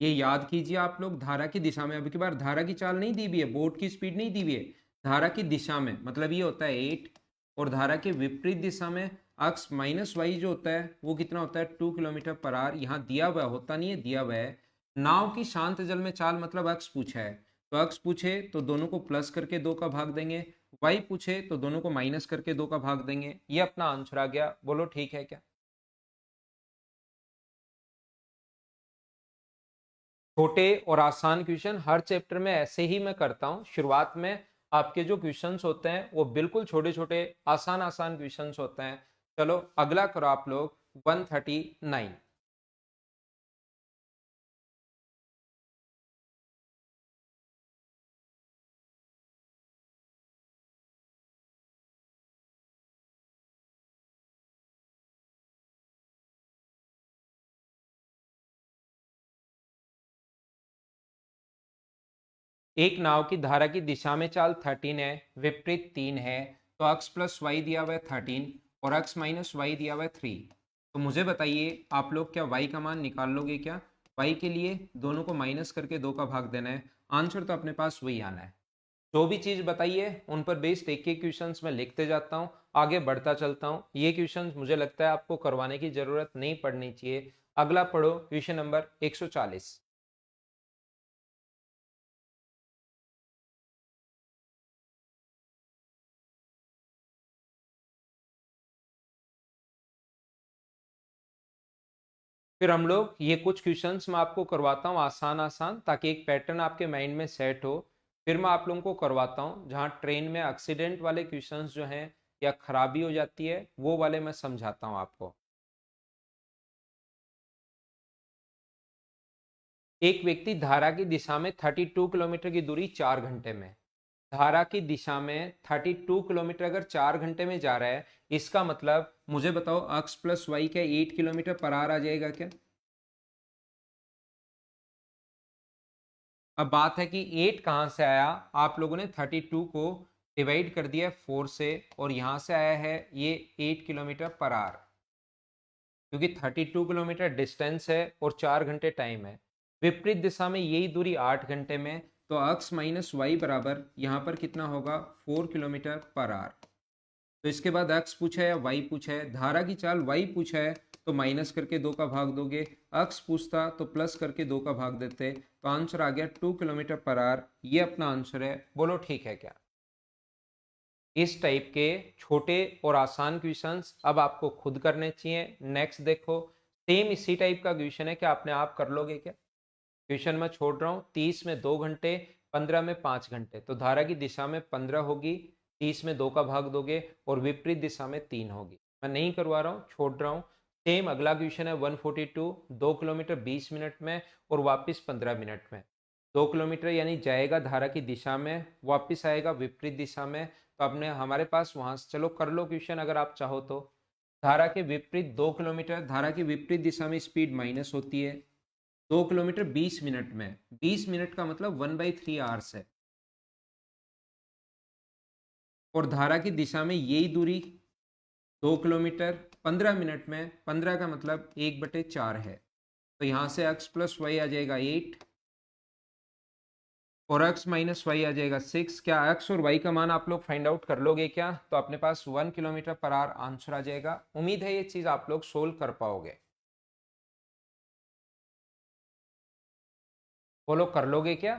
ये याद कीजिए आप लोग, धारा की दिशा में। अब की बार धारा की चाल नहीं दी हुई है, बोट की स्पीड नहीं दी हुई है, धारा की दिशा में मतलब ये होता है 8। और धारा के विपरीत दिशा में x माइनस वाई जो होता है वो कितना होता है 2 किलोमीटर पर आवर। यहाँ दिया हुआ होता नहीं है, दिया हुआ है। नाव की शांत जल में चाल मतलब x पूछा है, तो x पूछे तो दोनों को प्लस करके 2 का भाग देंगे, y पूछे तो दोनों को माइनस करके 2 का भाग देंगे। ये अपना आंसर आ गया। बोलो ठीक है क्या? छोटे और आसान क्वेश्चन हर चैप्टर में ऐसे ही मैं करता हूँ। शुरुआत में आपके जो क्वेश्चंस होते हैं वो बिल्कुल छोटे छोटे आसान आसान क्वेश्चंस होते हैं। चलो अगला करो आप लोग, 139। एक नाव की धारा की दिशा में चाल 13 है, विपरीत 3 है, तो x प्लस वाई दिया हुआ है 13 और x माइनस वाई दिया हुआ है 3। तो मुझे बताइए आप लोग क्या y का मान निकाल लोगे क्या? y के लिए दोनों को माइनस करके 2 का भाग देना है। आंसर तो अपने पास वही आना है। जो भी चीज बताइए उन पर बेस्ड एक एक क्वेश्चंस मैं लिखते जाता हूँ, आगे बढ़ता चलता हूँ। ये क्वेश्चंस मुझे लगता है आपको करवाने की जरूरत नहीं पड़नी चाहिए। अगला पढ़ो क्वेश्चन नंबर 140। फिर हम लोग ये कुछ क्वेश्चंस मैं आपको करवाता हूँ आसान आसान, ताकि एक पैटर्न आपके माइंड में सेट हो। फिर मैं आप लोगों को करवाता हूँ जहाँ ट्रेन में एक्सीडेंट वाले क्वेश्चंस जो हैं या खराबी हो जाती है वो वाले मैं समझाता हूँ आपको। एक व्यक्ति धारा की दिशा में 32 किलोमीटर की दूरी 4 घंटे में, धारा की दिशा में 32 किलोमीटर अगर 4 घंटे में जा रहा है, इसका मतलब मुझे बताओ x प्लस वाई का 8 किलोमीटर पर आवर आ जाएगा क्या? अब बात है कि 8 कहाँ से आया, आप लोगों ने 32 को डिवाइड कर दिया 4 से, और यहां से आया है ये 8 किलोमीटर पर आवर, क्योंकि 32 किलोमीटर डिस्टेंस है और 4 घंटे टाइम है। विपरीत दिशा में यही दूरी 8 घंटे में, तो x माइनस वाई बराबर यहाँ पर कितना होगा 4 किलोमीटर पर आवर। तो इसके बाद x पूछा है या y पूछा है, धारा की चाल y पूछा है तो माइनस करके 2 का भाग दोगे, x पूछता तो प्लस करके 2 का भाग देते, तो आंसर आ गया 2 किलोमीटर पर आवर। ये अपना आंसर है, बोलो ठीक है क्या? इस टाइप के छोटे और आसान क्वेश्चंस अब आपको खुद करने चाहिए। नेक्स्ट देखो, सेम इसी टाइप का क्वेश्चन है, क्या आपने आप कर लोगे क्या? क्वेश्चन मैं छोड़ रहा हूँ, 30 में 2 घंटे, 15 में 5 घंटे, तो धारा की दिशा में 15 होगी, 30 में 2 का भाग दोगे और विपरीत दिशा में 3 होगी। मैं नहीं करवा रहा हूँ, छोड़ रहा हूँ। सेम अगला क्वेश्चन है 142, 2 किलोमीटर 20 मिनट में और वापस 15 मिनट में। 2 किलोमीटर यानी जाएगा धारा की दिशा में, वापस आएगा विपरीत दिशा में। तो अपने हमारे पास वहां से चलो कर लो क्वेश्चन अगर आप चाहो तो। धारा के विपरीत 2 किलोमीटर, धारा की विपरीत दिशा में स्पीड माइनस होती है। 2 किलोमीटर 20 मिनट में, 20 मिनट का मतलब 1/3 आवर्स है, और धारा की दिशा में यही दूरी 2 किलोमीटर 15 मिनट में, 15 का मतलब 1/4 है। तो यहां से x प्लस वाई आ जाएगा 8 और x माइनस वाई आ जाएगा 6। क्या x और y का मान आप लोग फाइंड आउट कर लोगे क्या? तो अपने पास 1 किलोमीटर पर आवर आंसर आ जाएगा। उम्मीद है ये चीज आप लोग सोल्व कर पाओगे। बोलो कर लोगे क्या?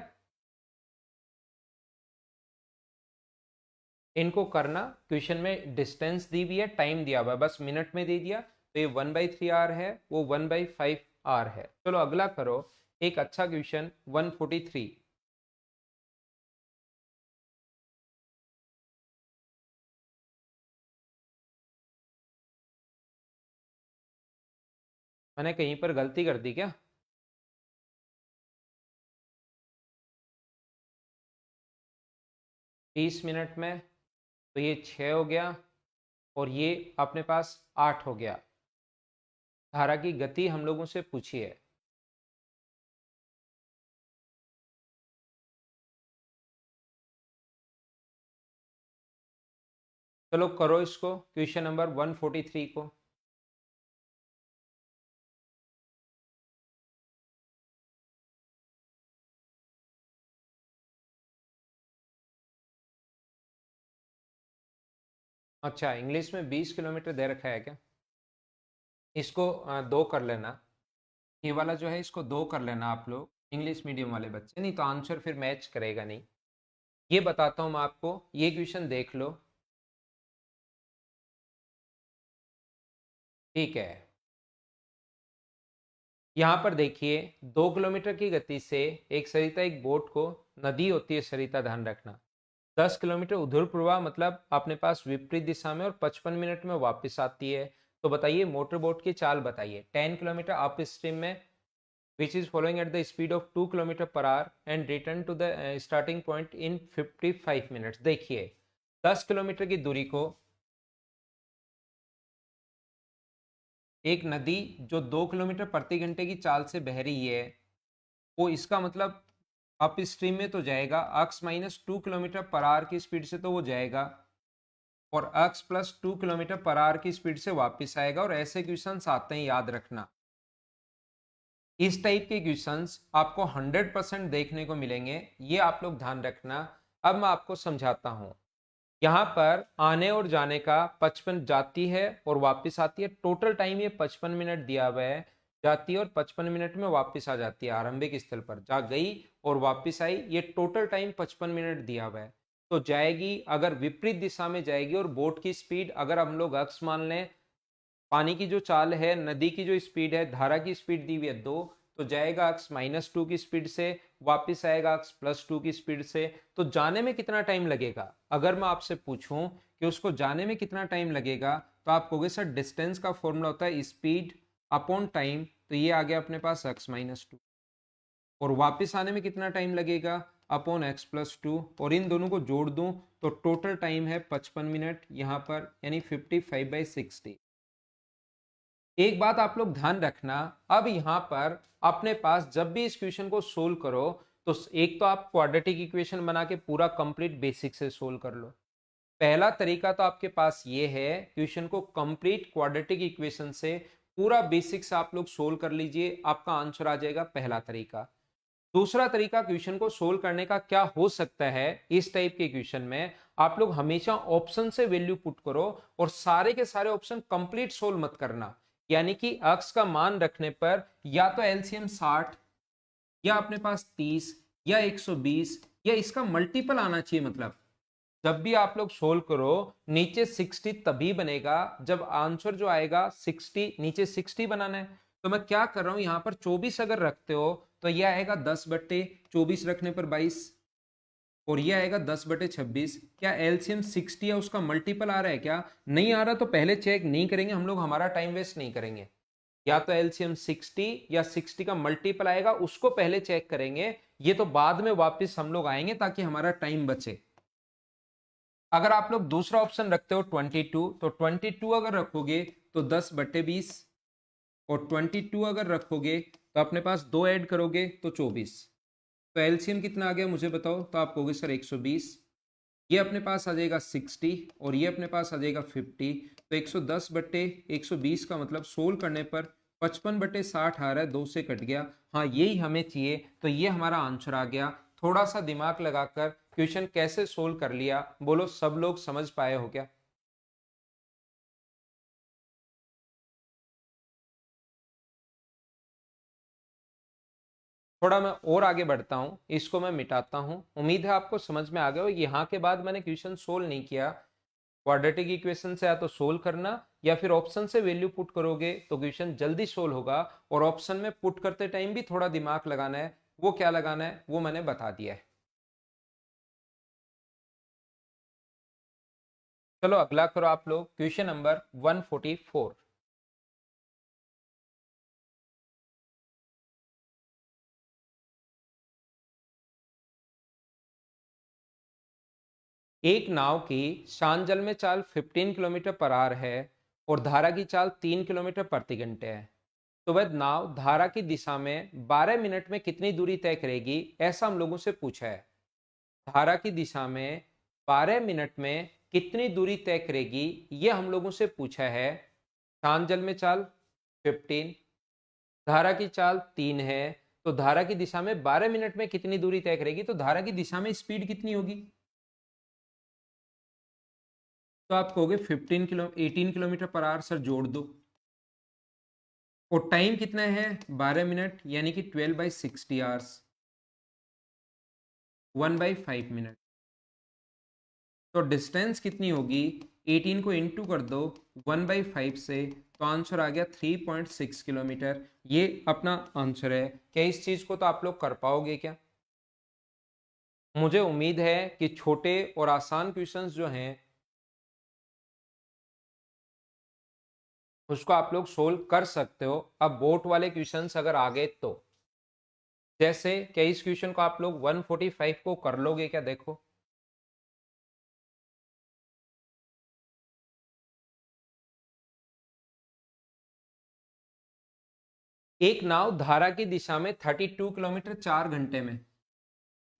इनको करना, क्वेश्चन में डिस्टेंस दी हुई है, टाइम दिया हुआ है, बस मिनट में दे दिया, तो ये 1/3 आर है, वो 1/5 आर है। चलो अगला करो, एक अच्छा क्वेश्चन 143। मैंने कहीं पर गलती कर दी क्या? 30 मिनट में, तो ये 6 हो गया और ये अपने पास 8 हो गया। धारा की गति हम लोगों से पूछी है। चलो करो इसको, क्वेश्चन नंबर 143 को। अच्छा, इंग्लिश में 20 किलोमीटर दे रखा है क्या? इसको दो कर लेना, ये वाला जो है इसको दो कर लेना आप लोग, इंग्लिश मीडियम वाले बच्चे, नहीं तो आंसर फिर मैच करेगा नहीं। ये बताता हूँ मैं आपको, ये क्वेश्चन देख लो, ठीक है। यहाँ पर देखिए, 2 किलोमीटर की गति से एक सरिता एक बोट को, नदी होती है सरिता ध्यान रखना, 10 किलोमीटर उधर प्रवाह मतलब अपने पास विपरीत दिशा में और 55 मिनट में वापस आती है। तो बताइए मोटर बोट की चाल बताइए। 10 किलोमीटर अप स्ट्रीम में, which is following at the speed of 2 kilometre per hour and return to the starting point in 55 minutes। देखिए 10 किलोमीटर की दूरी को एक नदी जो 2 किलोमीटर प्रति घंटे की चाल से बह रही है, वो इसका मतलब अप स्ट्रीम में तो जाएगा, x minus 2 kilometre per hour की स्पीड से तो वो जाएगा, और x plus 2 kilometre per hour की स्पीड से वापस आएगा। और ऐसे क्वेश्चंस आते हैं, याद रखना। इस टाइप के क्वेश्चंस आपको 100% देखने को मिलेंगे, ये आप लोग ध्यान रखना। अब मैं आपको समझाता हूं। यहाँ पर आने और जाने का 55 जाती है और वापस आती है, टोटल टाइम ये 55 मिनट दिया हुआ है। जाती है और 55 मिनट में वापस आ जाती है आरंभिक स्थल पर, जा गई और वापस आई, ये टोटल टाइम 55 मिनट दिया हुआ है। तो जाएगी, अगर विपरीत दिशा में जाएगी और बोट की स्पीड अगर हम लोग अक्स मान लें, पानी की जो चाल है, नदी की जो स्पीड है, धारा की स्पीड दी हुई है 2, तो जाएगा अक्स -2 की स्पीड से, वापस आएगा अक्स +2 की स्पीड से। तो जाने में कितना टाइम लगेगा, अगर मैं आपसे पूछूं कि उसको जाने में कितना टाइम लगेगा, तो आप कहोगे सर डिस्टेंस का फॉर्मूला होता है स्पीड अपॉन टाइम, तो ये आ गया अपने पास अक्स -2, और वापस आने में कितना टाइम लगेगा अपॉन x+2, और इन दोनों को जोड़ दूं तो टोटल टाइम है 55 मिनट यहाँ पर, यानी 55/60। एक बात आप लोग ध्यान रखना, अब यहाँ पर अपने पास जब भी इस क्वेश्चन को सोल्व करो, तो एक तो आप क्वाड्रेटिक इक्वेशन बना के पूरा कंप्लीट बेसिक से सोल्व कर लो। पहला तरीका तो आपके पास ये है, क्वेश्चन को कंप्लीट क्वाड्रेटिक इक्वेशन से पूरा बेसिक से आप लोग सोल्व कर लीजिए, आपका आंसर आ जाएगा, पहला तरीका। दूसरा तरीका क्वेश्चन को सोल्व करने का क्या हो सकता है, इस टाइप के क्वेश्चन में आप लोग हमेशा ऑप्शन से वैल्यू पुट करो और सारे के सारे ऑप्शन कंप्लीट सोल्व मत करना, यानी कि अक्स का मान रखने पर या तो एलसीएम 60 या अपने पास 30 या 120 या इसका मल्टीपल आना चाहिए। मतलब जब भी आप लोग सोल्व करो, नीचे 60 तभी बनेगा जब आंसर जो आएगा 60, नीचे 60 बनाना है। तो मैं क्या कर रहा हूं, यहां पर 24 अगर रखते हो तो यह आएगा 10/24 रखने पर 22, और यह आएगा 10/26। क्या एलसीएम 60 है, उसका मल्टीपल आ रहा है क्या? नहीं आ रहा, तो पहले चेक नहीं करेंगे हम लोग, हमारा टाइम वेस्ट नहीं करेंगे। या तो एलसीएम 60 या 60 का मल्टीपल आएगा, उसको पहले चेक करेंगे, ये तो बाद में वापस हम लोग आएंगे ताकि हमारा टाइम बचे। अगर आप लोग दूसरा ऑप्शन रखते हो 22, तो 22 अगर रखोगे तो 10/20, और 22 अगर रखोगे तो अपने पास 2 ऐड करोगे तो 24। तो एलसीएम कितना आ गया मुझे बताओ, तो आप कहोगे सर 120, ये अपने पास आ जाएगा 60 और ये अपने पास आ जाएगा 50। तो 110/120 का मतलब सोल्व करने पर 55/60 आ रहा है, 2 से कट गया। हाँ यही हमें चाहिए, तो ये हमारा आंसर आ गया। थोड़ा सा दिमाग लगाकर क्वेश्चन कैसे सोल्व कर लिया, बोलो सब लोग समझ पाए हो क्या? थोड़ा मैं और आगे बढ़ता हूं, इसको मैं मिटाता हूं, उम्मीद है आपको समझ में आ गया हो। यहाँ के बाद मैंने क्वेश्चन सोल्व नहीं किया, क्वाड्रेटिक इक्वेशन से या तो सोल्व करना या फिर ऑप्शन से वैल्यू पुट करोगे तो क्वेश्चन जल्दी सोल्व होगा। और ऑप्शन में पुट करते टाइम भी थोड़ा दिमाग लगाना है, वो क्या लगाना है वो मैंने बता दिया है। चलो अगला करो आप लोग, क्वेश्चन नंबर 144। एक नाव की शांत जल में चाल 15 किलोमीटर पर आवर है और धारा की चाल 3 किलोमीटर प्रति घंटे है, तो वह नाव धारा की दिशा में 12 मिनट में कितनी दूरी तय करेगी, ऐसा हम लोगों से पूछा है। धारा की दिशा में 12 मिनट में कितनी दूरी तय करेगी, ये हम लोगों से पूछा है। शांत जल में चाल 15, धारा की चाल 3 है, तो धारा की दिशा में 12 मिनट में कितनी दूरी तय करेगी, तो धारा की दिशा में स्पीड कितनी होगी? तो आप कहोगे 18 किलोमीटर पर आवर, सर जोड़ दो। और टाइम कितना है 12 मिनट, यानी कि 12/60 आवर्स, 1/5 मिनट। तो डिस्टेंस कितनी होगी, 18 को इंटू कर दो 1/5 से, तो आंसर आ गया 3.6 किलोमीटर। ये अपना आंसर है। क्या इस चीज को तो आप लोग कर पाओगे क्या? मुझे उम्मीद है कि छोटे और आसान क्वेश्चंस जो हैं उसको आप लोग सोल्व कर सकते हो। अब बोट वाले क्वेश्चंस अगर आ गए तो, जैसे क्या इस क्वेश्चन को आप लोग 145 को कर लोगे क्या? देखो, एक नाव धारा की दिशा में 32 किलोमीटर 4 घंटे में,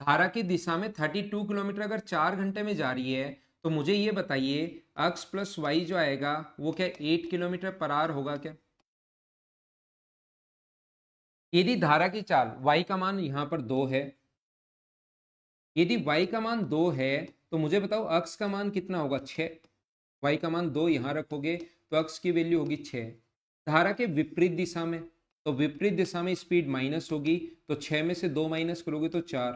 धारा की दिशा में 32 किलोमीटर अगर 4 घंटे में जा रही है, तो मुझे ये बताइए x प्लस वाई जो आएगा वो क्या 8 किलोमीटर पर आवर होगा क्या? यदि धारा की चाल y का मान यहां पर 2 है, यदि y का मान 2 है, तो मुझे बताओ x का मान कितना होगा? 6। y का मान 2 यहां रखोगे तो x की वैल्यू होगी 6। धारा के विपरीत दिशा में, तो विपरीत दिशा में स्पीड माइनस होगी, तो 6 में से 2 माइनस करोगे तो 4।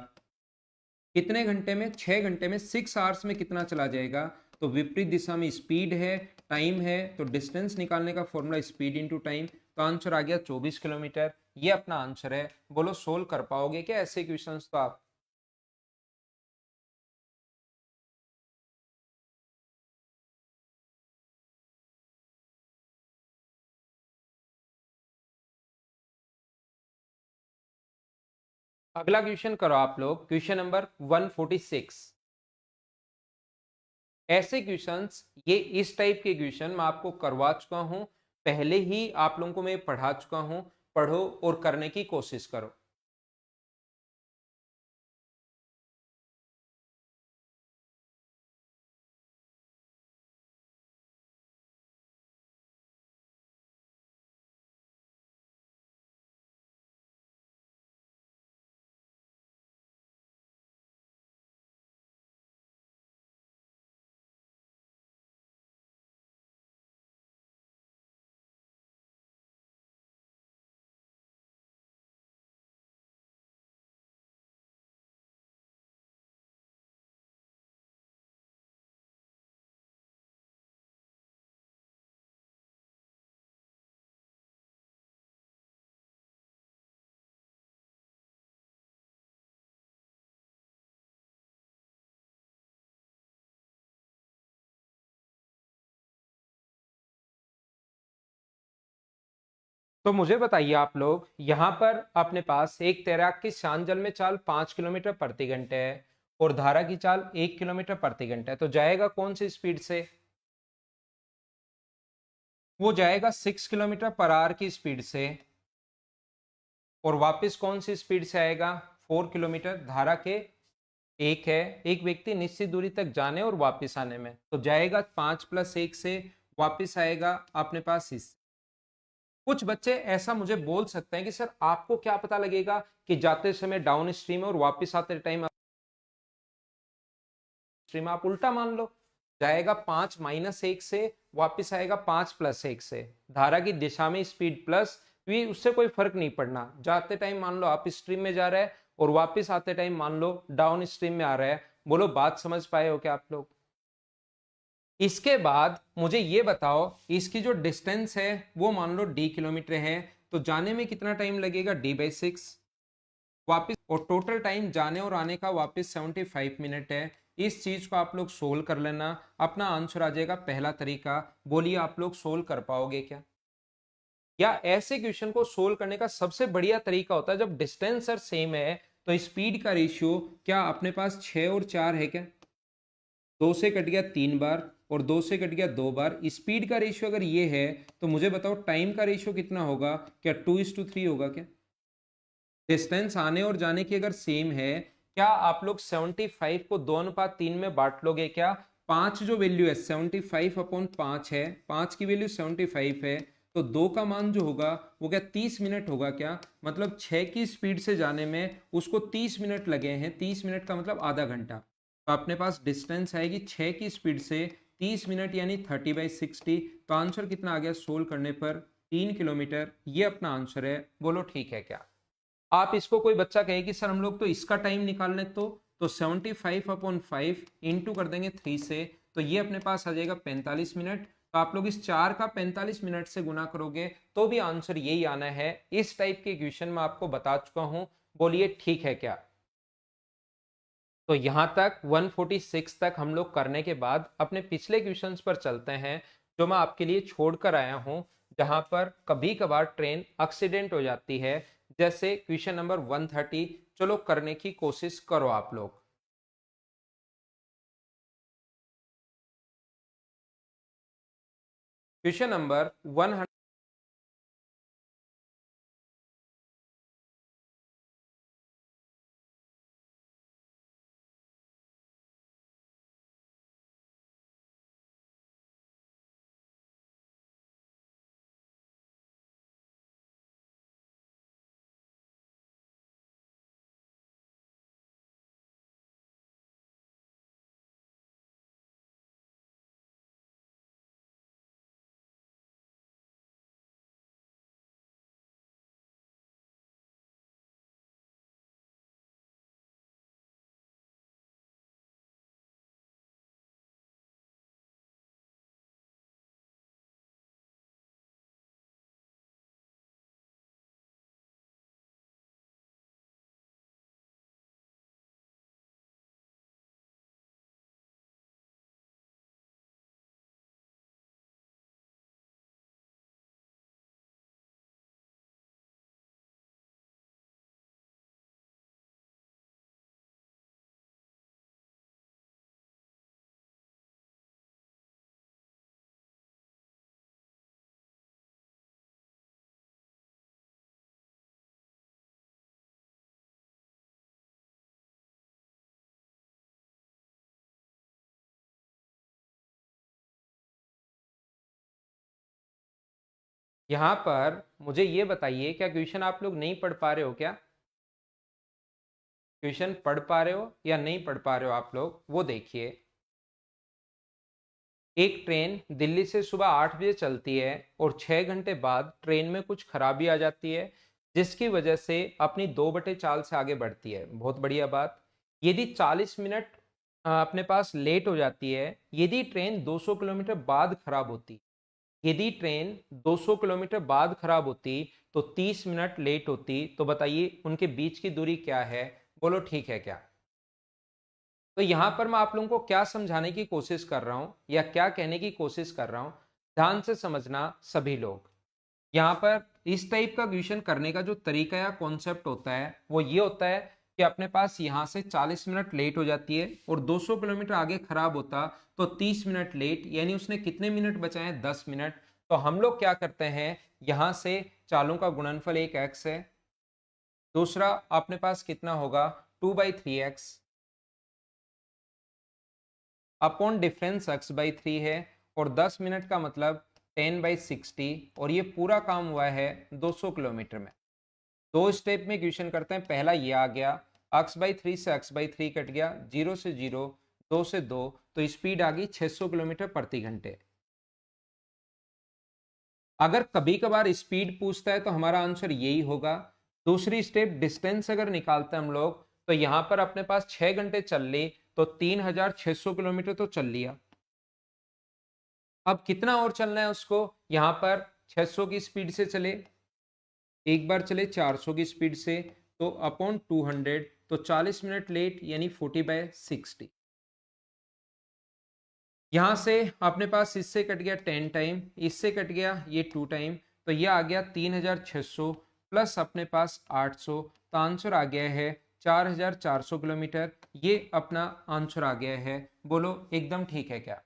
कितने घंटे में? 6 घंटे में, 6 आवर्स में कितना चला जाएगा? तो विपरीत दिशा में स्पीड है, टाइम है, तो डिस्टेंस निकालने का फॉर्मूला स्पीड इंटू टाइम, तो आंसर आ गया 24 किलोमीटर। ये अपना आंसर है। बोलो सोल्व कर पाओगे क्या ऐसे क्वेश्चंस तो आप? अगला क्वेश्चन करो आप लोग, क्वेश्चन नंबर 146। ऐसे क्वेश्चंस, ये इस टाइप के क्वेश्चन मैं आपको करवा चुका हूं, पहले ही आप लोगों को मैं पढ़ा चुका हूं। पढ़ो और करने की कोशिश करो। तो मुझे बताइए आप लोग, यहां पर अपने पास एक तैराक की शांत जल में चाल 5 किलोमीटर प्रति घंटे है और धारा की चाल 1 किलोमीटर प्रति घंटे है, तो जाएगा कौन सी स्पीड से? वो जाएगा 6 किलोमीटर पर आवर की स्पीड से। और वापस कौन सी स्पीड से आएगा? 4 किलोमीटर। धारा के एक है, एक व्यक्ति निश्चित दूरी तक जाने और वापस आने में, तो जाएगा 5 + 1 से, वापस आएगा अपने पास इस। कुछ बच्चे ऐसा मुझे बोल सकते हैं कि सर आपको क्या पता लगेगा कि जाते समय डाउन स्ट्रीम है और वापस आते टाइम स्ट्रीम? आप उल्टा मान लो, जाएगा 5 - 1 से, वापस आएगा 5 + 1 से। धारा की दिशा में स्पीड प्लस, भी उससे कोई फर्क नहीं पड़ना। जाते टाइम मान लो आप स्ट्रीम में जा रहे हैं और वापस आते टाइम मान लो डाउन स्ट्रीम में आ रहा है। बोलो बात समझ पाए हो क्या आप लोग? इसके बाद मुझे ये बताओ, इसकी जो डिस्टेंस है वो मान लो d किलोमीटर है, तो जाने में कितना टाइम लगेगा? d/6। वापस, और टोटल टाइम जाने और आने का वापस 75 मिनट है। इस चीज को आप लोग सोल्व कर लेना, अपना आंसर आ जाएगा पहला तरीका। बोलिए आप लोग सोल्व कर पाओगे क्या? या ऐसे क्वेश्चन को सोल्व करने का सबसे बढ़िया तरीका होता है जब डिस्टेंस सर सेम है, तो स्पीड का रेशियो क्या अपने पास 6 और 4 है क्या? 2 से कट गया 3 बार और 2 से कट गया 2 बार। स्पीड का रेशियो अगर ये है, तो मुझे बताओ टाइम का रेशियो कितना होगा? क्या 2:3 होगा क्या? डिस्टेंस आने और जाने की अगर सेम है, क्या आप लोग 75 को 2:3 में बांट लोगे क्या? 5 जो वैल्यू है 75/5 है, 5 की वैल्यू 75 है, तो 2 का मान जो होगा वो क्या 30 मिनट होगा क्या? मतलब 6 की स्पीड से जाने में उसको 30 मिनट लगे हैं, 30 मिनट का मतलब आधा घंटा। तो अपने पास डिस्टेंस आएगी 6 की स्पीड से 30 मिनट यानी 30/60। तो आंसर कितना आ गया सोल्व करने पर? 3 किलोमीटर। ये अपना आंसर है। बोलो ठीक है क्या? आप इसको, कोई बच्चा कहे कि सर हम लोग तो इसका टाइम निकालने, तो 75/5 इंटू कर देंगे 3 से, तो ये अपने पास आ जाएगा 45 मिनट। तो आप लोग इस 4 का 45 मिनट से गुना करोगे तो भी आंसर यही आना है। इस टाइप के क्वेश्चन मैं आपको बता चुका हूं। बोलिए ठीक है क्या? तो यहां तक 146 तक हम लोग करने के बाद अपने पिछले क्वेश्चंस पर चलते हैं, जो मैं आपके लिए छोड़कर आया हूं, जहां पर कभी कभार ट्रेन एक्सीडेंट हो जाती है, जैसे क्वेश्चन नंबर 130। चलो करने की कोशिश करो आप लोग। Question number 100। यहाँ पर मुझे ये बताइए, क्या क्वेश्चन आप लोग नहीं पढ़ पा रहे हो? क्या क्वेश्चन पढ़ पा रहे हो या नहीं पढ़ पा रहे हो आप लोग, वो देखिए। एक ट्रेन दिल्ली से सुबह 8 बजे चलती है और 6 घंटे बाद ट्रेन में कुछ खराबी आ जाती है, जिसकी वजह से अपनी 2/4 से आगे बढ़ती है। बहुत बढ़िया बात। यदि 40 मिनट अपने पास लेट हो जाती है, यदि ट्रेन 200 किलोमीटर बाद खराब होती, यदि ट्रेन 200 किलोमीटर बाद खराब होती तो 30 मिनट लेट होती, तो बताइए उनके बीच की दूरी क्या है? बोलो ठीक है क्या? तो यहां पर मैं आप लोगों को क्या समझाने की कोशिश कर रहा हूं या क्या कहने की कोशिश कर रहा हूं, ध्यान से समझना सभी लोग। यहाँ पर इस टाइप का क्वेश्चन करने का जो तरीका या कॉन्सेप्ट होता है वो ये होता है कि अपने पास यहाँ से 40 मिनट लेट हो जाती है और 200 किलोमीटर आगे खराब होता तो 30 मिनट लेट, यानी उसने कितने मिनट बचाए? 10 मिनट। तो हम लोग क्या करते हैं, यहाँ से चालों का गुणनफल एक एक्स है, दूसरा अपने पास कितना होगा? 2/3x अपॉन डिफरेंस x/3 है, और 10 मिनट का मतलब 10/60, और ये पूरा काम हुआ है 200 किलोमीटर में। दो स्टेप में क्वेश्चन करते हैं। पहला ये आ गया, x/3 से x/3 कट गया, 0 से 0, 2 से 2, तो स्पीड आ गई 600 किलोमीटर प्रति घंटे। अगर कभी कभार स्पीड पूछता है तो हमारा आंसर यही होगा। दूसरी स्टेप डिस्टेंस अगर निकालते हैं हम लोग, तो यहां पर अपने पास 6 घंटे चल ली तो 3600 किलोमीटर तो चल लिया। अब कितना और चलना है उसको? यहां पर 600 की स्पीड से चले, एक बार चले 400 की स्पीड से, तो अपॉन 200, तो 40 मिनट लेट, यानी 40/60। यहां से अपने पास इससे कट गया 10 टाइम, इससे कट गया ये 2 टाइम, तो ये आ गया 3600 प्लस अपने पास 800, तो आंसर आ गया है 4400 किलोमीटर। ये अपना आंसर आ गया है। बोलो एकदम ठीक है क्या?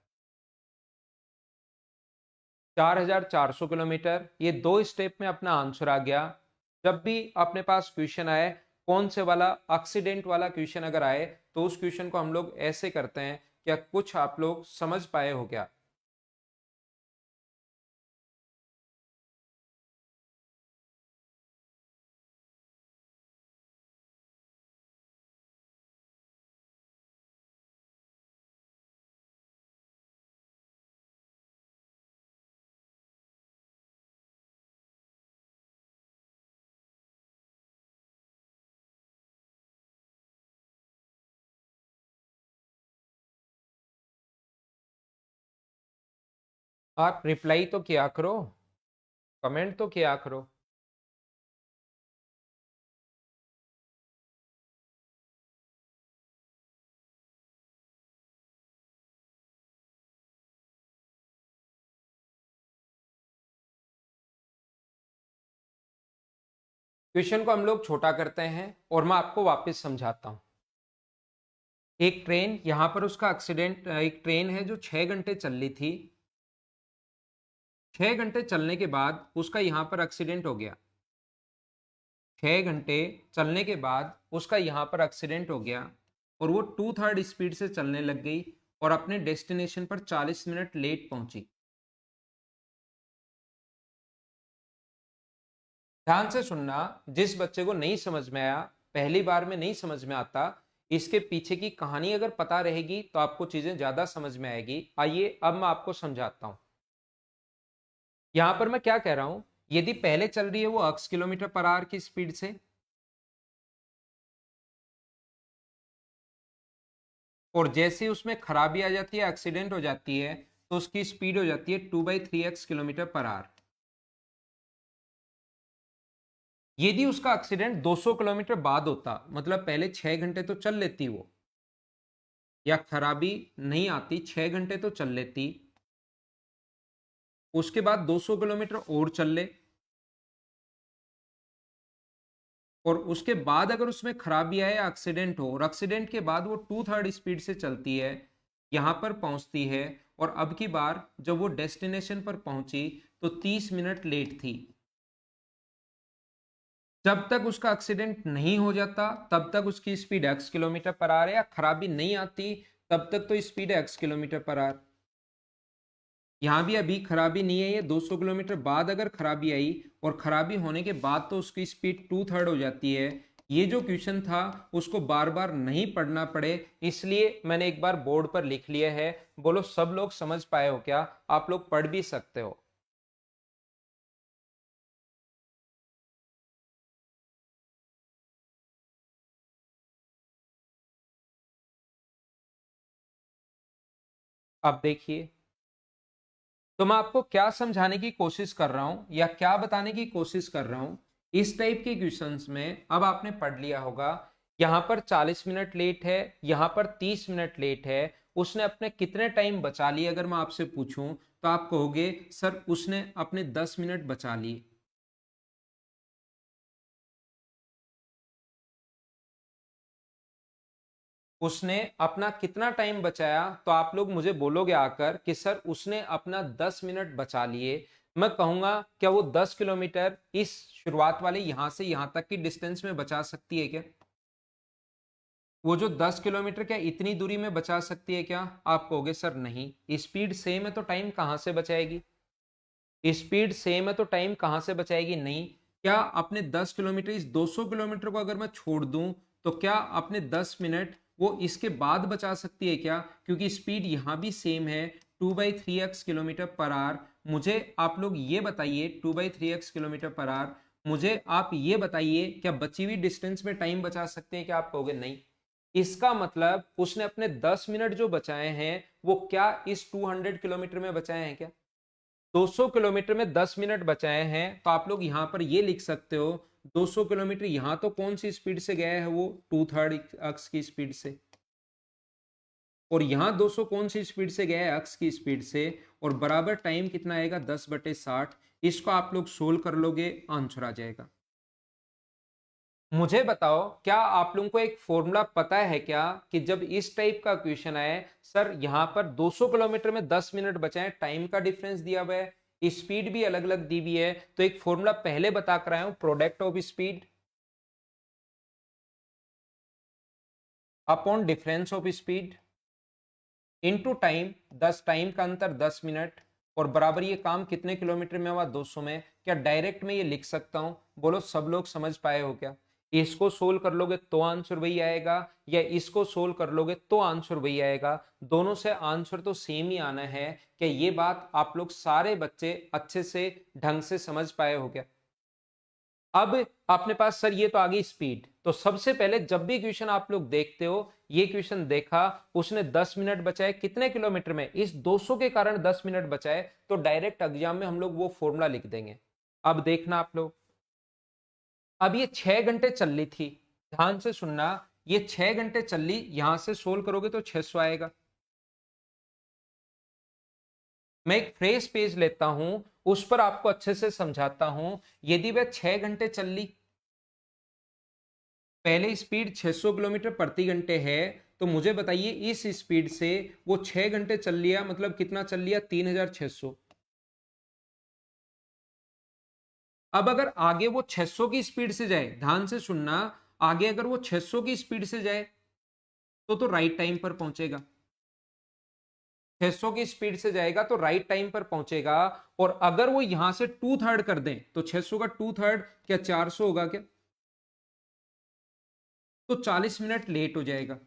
4400 किलोमीटर, ये दो स्टेप में अपना आंसर आ गया। जब भी अपने पास क्वेश्चन आए, कौन से वाला एक्सीडेंट वाला क्वेश्चन अगर आए, तो उस क्वेश्चन को हम लोग ऐसे करते हैं। क्या कुछ आप लोग समझ पाए हो क्या? आप रिप्लाई तो किया करो, कमेंट तो किया करो। क्वेश्चन को हम लोग छोटा करते हैं और मैं आपको वापस समझाता हूं। एक ट्रेन, यहां पर उसका एक्सीडेंट, एक ट्रेन है जो 6 घंटे चल रही थी। 6 घंटे चलने के बाद उसका यहां पर एक्सीडेंट हो गया। 6 घंटे चलने के बाद उसका यहां पर एक्सीडेंट हो गया और वो 2/3 स्पीड से चलने लग गई और अपने डेस्टिनेशन पर 40 मिनट लेट पहुंची। ध्यान से सुनना, जिस बच्चे को नहीं समझ में आया, पहली बार में नहीं समझ में आता, इसके पीछे की कहानी अगर पता रहेगी तो आपको चीजें ज्यादा समझ में आएगी। आइए अब मैं आपको समझाता हूं। यहां पर मैं क्या कह रहा हूं, यदि पहले चल रही है वो 80 किलोमीटर पर आवर की स्पीड से, और जैसे उसमें खराबी आ जाती है, एक्सीडेंट हो जाती है, तो उसकी स्पीड हो जाती है 2/3x किलोमीटर पर आवर। यदि उसका एक्सीडेंट 200 किलोमीटर बाद होता, मतलब पहले 6 घंटे तो चल लेती वो, या खराबी नहीं आती, 6 घंटे तो चल लेती, उसके बाद 200 किलोमीटर और चल ले, और उसके बाद अगर उसमें खराबी आए, एक्सीडेंट हो, और एक्सीडेंट के बाद वो 2/3 स्पीड से चलती है, यहां पर पहुंचती है, और अब की बार जब वो डेस्टिनेशन पर पहुंची तो 30 मिनट लेट थी। जब तक उसका एक्सीडेंट नहीं हो जाता तब तक उसकी speed x kilometre per hour है, या खराबी नहीं आती तब तक तो स्पीड है x किलोमीटर पर आवर। यहाँ भी अभी खराबी नहीं है, ये 200 किलोमीटर बाद अगर खराबी आई और खराबी होने के बाद तो उसकी स्पीड 2/3 हो जाती है। ये जो क्वेश्चन था उसको बार बार नहीं पढ़ना पड़े इसलिए मैंने एक बार बोर्ड पर लिख लिया है। बोलो सब लोग समझ पाए हो क्या? आप लोग पढ़ भी सकते हो। अब देखिए, तो मैं आपको क्या समझाने की कोशिश कर रहा हूं या क्या बताने की कोशिश कर रहा हूं, इस टाइप के क्वेश्चंस में अब आपने पढ़ लिया होगा यहां पर 40 मिनट लेट है, यहां पर 30 मिनट लेट है, उसने अपने कितने टाइम बचा लिए अगर मैं आपसे पूछूं तो आप कहोगे सर उसने अपने 10 मिनट बचा लिए। उसने अपना कितना टाइम बचाया तो आप लोग मुझे बोलोगे आकर कि सर उसने अपना 10 मिनट बचा लिए। मैं कहूंगा क्या वो 10 किलोमीटर इस शुरुआत वाले यहां से यहां तक की डिस्टेंस में बचा सकती है क्या? वो जो 10 किलोमीटर क्या इतनी दूरी में बचा सकती है क्या? आप कहोगे सर नहीं, स्पीड सेम है तो टाइम कहां से बचाएगी? स्पीड सेम है तो टाइम कहां से बचाएगी? नहीं। क्या अपने 10 किलोमीटर इस 200 किलोमीटर को अगर मैं छोड़ दूं तो क्या अपने 10 मिनट वो इसके बाद बचा सकती है क्या? क्योंकि स्पीड यहां भी सेम है, 2/3x किलोमीटर पर आवर। मुझे आप लोग ये बताइए 2/3x किलोमीटर पर आवर, मुझे आप ये बताइए क्या बची हुई डिस्टेंस में टाइम बचा सकते हैं क्या? आप कहोगे नहीं। इसका मतलब उसने अपने 10 मिनट जो बचाए हैं वो क्या इस 200 किलोमीटर में बचाए हैं क्या? 200 किलोमीटर में 10 मिनट बचाए हैं तो आप लोग यहां पर ये लिख सकते हो 200 किलोमीटर यहां तो कौन सी स्पीड से गया है? वो 2/3 अक्स की स्पीड से। और यहां 200 कौन सी स्पीड से गया है? अक्स की स्पीड से। और बराबर टाइम कितना आएगा? 10/60। इसको आप लोग सोल्व कर लोगे, आंसर आ जाएगा। मुझे बताओ क्या आप लोगों को एक फॉर्मूला पता है क्या कि जब इस टाइप का क्वेश्चन आए सर यहां पर 200 किलोमीटर में 10 मिनट बचे हैं, टाइम का डिफरेंस दिया हुआ है, स्पीड भी अलग अलग दी हुई है, तो एक फॉर्मूला पहले बता कर आया हूं, product of speed upon difference of speed into time. 10 time का अंतर 10 मिनट और बराबर ये काम कितने किलोमीटर में हुआ? 200 में। क्या डायरेक्ट में ये लिख सकता हूं? बोलो सब लोग समझ पाए हो क्या? इसको सोल्व कर लोगे तो आंसर वही आएगा या इसको सोल्व कर लोगे तो आंसर वही आएगा। दोनों से आंसर तो सेम ही आना है। क्या ये बात आप लोग सारे बच्चे अच्छे से ढंग से समझ पाए हो क्या? अब अपने पास सर ये तो आ गई स्पीड, तो सबसे पहले जब भी क्वेश्चन आप लोग देखते हो, ये क्वेश्चन देखा उसने 10 मिनट बचाए कितने किलोमीटर में? इस 200 के कारण 10 मिनट बचाए, तो डायरेक्ट एग्जाम में हम लोग वो फॉर्मूला लिख देंगे। अब देखना आप लोग, अब ये 6 घंटे चल रही थी, ध्यान से सुनना, ये 6 घंटे चल रही, यहां से सोल्व करोगे तो 600 आएगा। मैं एक फ्रेश पेज लेता हूं, उस पर आपको अच्छे से समझाता हूं। यदि वह 6 घंटे चल रही, पहले स्पीड 600 किलोमीटर प्रति घंटे है, तो मुझे बताइए इस स्पीड से वो 6 घंटे चल लिया, मतलब कितना चल लिया? 3600। अब अगर आगे वो 600 की स्पीड से जाए, ध्यान से सुनना, आगे अगर वो 600 की स्पीड से जाए तो राइट टाइम पर पहुंचेगा। 600 की स्पीड से जाएगा तो राइट टाइम पर पहुंचेगा। और अगर वो यहां से 2/3 कर दें तो 600 का 2/3 क्या 400 होगा क्या? तो 40 मिनट लेट हो जाएगा।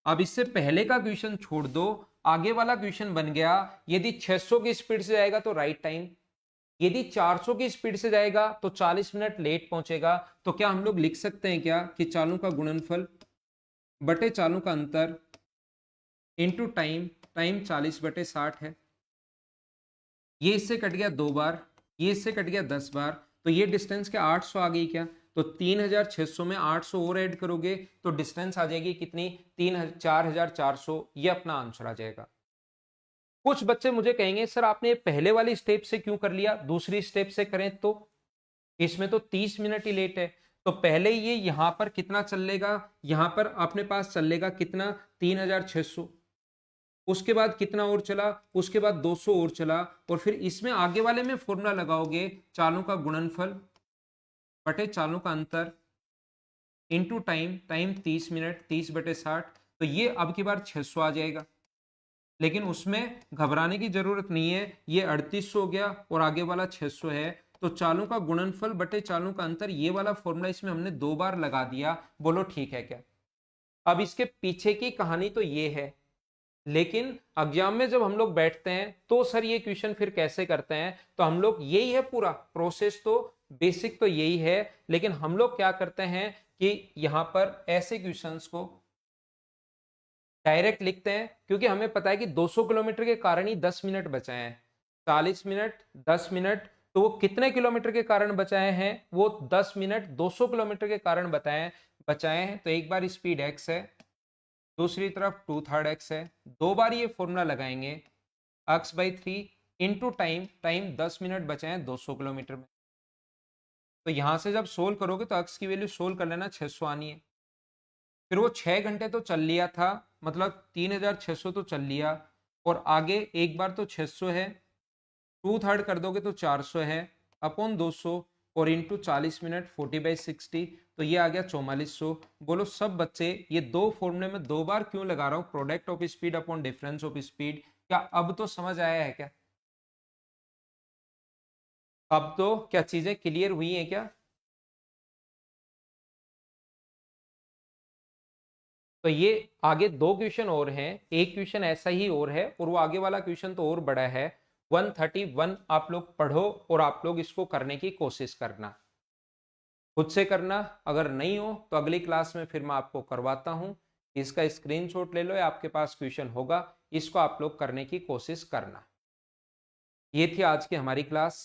अब इससे पहले का क्वेश्चन छोड़ दो, आगे वाला क्वेश्चन बन गया, यदि 600 की स्पीड से जाएगा तो राइट टाइम, यदि 400 की स्पीड से जाएगा तो 40 मिनट लेट पहुंचेगा। तो क्या हम लोग लिख सकते हैं क्या कि चालों का गुणनफल बटे चालों का अंतर इनटू टाइम, टाइम 40/60 है। ये इससे कट गया 2 बार, ये इससे कट गया 10 बार, तो ये डिस्टेंस क्या 800 आ गई क्या? तो 3600 में 800 और ऐड करोगे तो डिस्टेंस आ जाएगी कितनी? 4400। ये अपना आंसर आ जाएगा। कुछ बच्चे मुझे कहेंगे सर आपने पहले वाली स्टेप से क्यों कर लिया, दूसरी स्टेप से करें तो? इसमें तो 30 मिनट ही लेट है। तो पहले ये यहां पर कितना चलेगा? यहां पर अपने पास चलेगा कितना? 3600। उसके बाद कितना और चला? उसके बाद 200 और चला। और फिर इसमें आगे वाले में फॉर्मूला लगाओगे, चालों का गुणनफल बटे चालों का अंतर इनटू टाइम, टाइम 30 मिनट, 30/60, तो ये अब की बार 600 आ जाएगा। लेकिन उसमें घबराने की जरूरत नहीं है। ये 3800 हो गया और आगे वाला 600 है, तो चालों का गुणनफल बटे चालों का अंतर, ये वाला फॉर्मूला इसमें हमने 2 बार लगा दिया। बोलो ठीक है क्या? अब इसके पीछे की कहानी तो ये है, लेकिन एग्जाम में जब हम लोग बैठते हैं तो सर ये क्वेश्चन फिर कैसे करते हैं, तो हम लोग यही है पूरा प्रोसेस, तो बेसिक तो यही है, लेकिन हम लोग क्या करते हैं कि यहां पर ऐसे क्वेश्चंस को डायरेक्ट लिखते हैं, क्योंकि हमें पता है कि 200 किलोमीटर के कारण ही 10 मिनट बचाए हैं। 40 मिनट 10 मिनट, तो वो कितने किलोमीटर के कारण बचाए हैं? वो 10 मिनट 200 किलोमीटर के कारण बचाए हैं। तो एक बार स्पीड x है, दूसरी तरफ 2/3 x है, 2 बार ये फॉर्मूला लगाएंगे, x/3 into time, time 10 minute बचाए हैं 200 किलोमीटर में। तो यहां से जब सोल्व करोगे तो x की वैल्यू सोल्व कर लेना, 600 आनी है। फिर वो 6 घंटे तो चल लिया था, मतलब 3600 तो चल लिया, और आगे एक बार तो 600 है, 2/3 कर दोगे तो 400 है, अपॉन 200 और इंटू 40 मिनट 40/60, तो ये आ गया 4400। बोलो सब बच्चे, ये दो फॉर्मूले में 2 बार क्यों लगा रहा हूं, product of speed upon difference of speed? क्या अब तो समझ आया है क्या? अब तो क्या चीजें क्लियर हुई है क्या? तो ये आगे दो क्वेश्चन और हैं, एक क्वेश्चन ऐसा ही और है, और वो आगे वाला क्वेश्चन तो और बड़ा है। 131 आप लोग पढ़ो और आप लोग इसको करने की कोशिश करना, खुद से करना। अगर नहीं हो तो अगली क्लास में फिर मैं आपको करवाता हूं। इसका स्क्रीनशॉट ले लो या आपके पास क्वेश्चन होगा, इसको आप लोग करने की कोशिश करना। ये थी आज की हमारी class.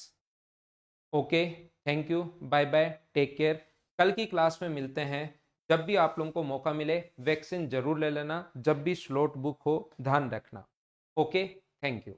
Okay, thank you, bye bye, take care. कल की क्लास में मिलते हैं। जब भी आप लोगों को मौका मिले वैक्सीन जरूर ले लेना, जब भी स्लॉट बुक हो ध्यान रखना। Okay, thank you.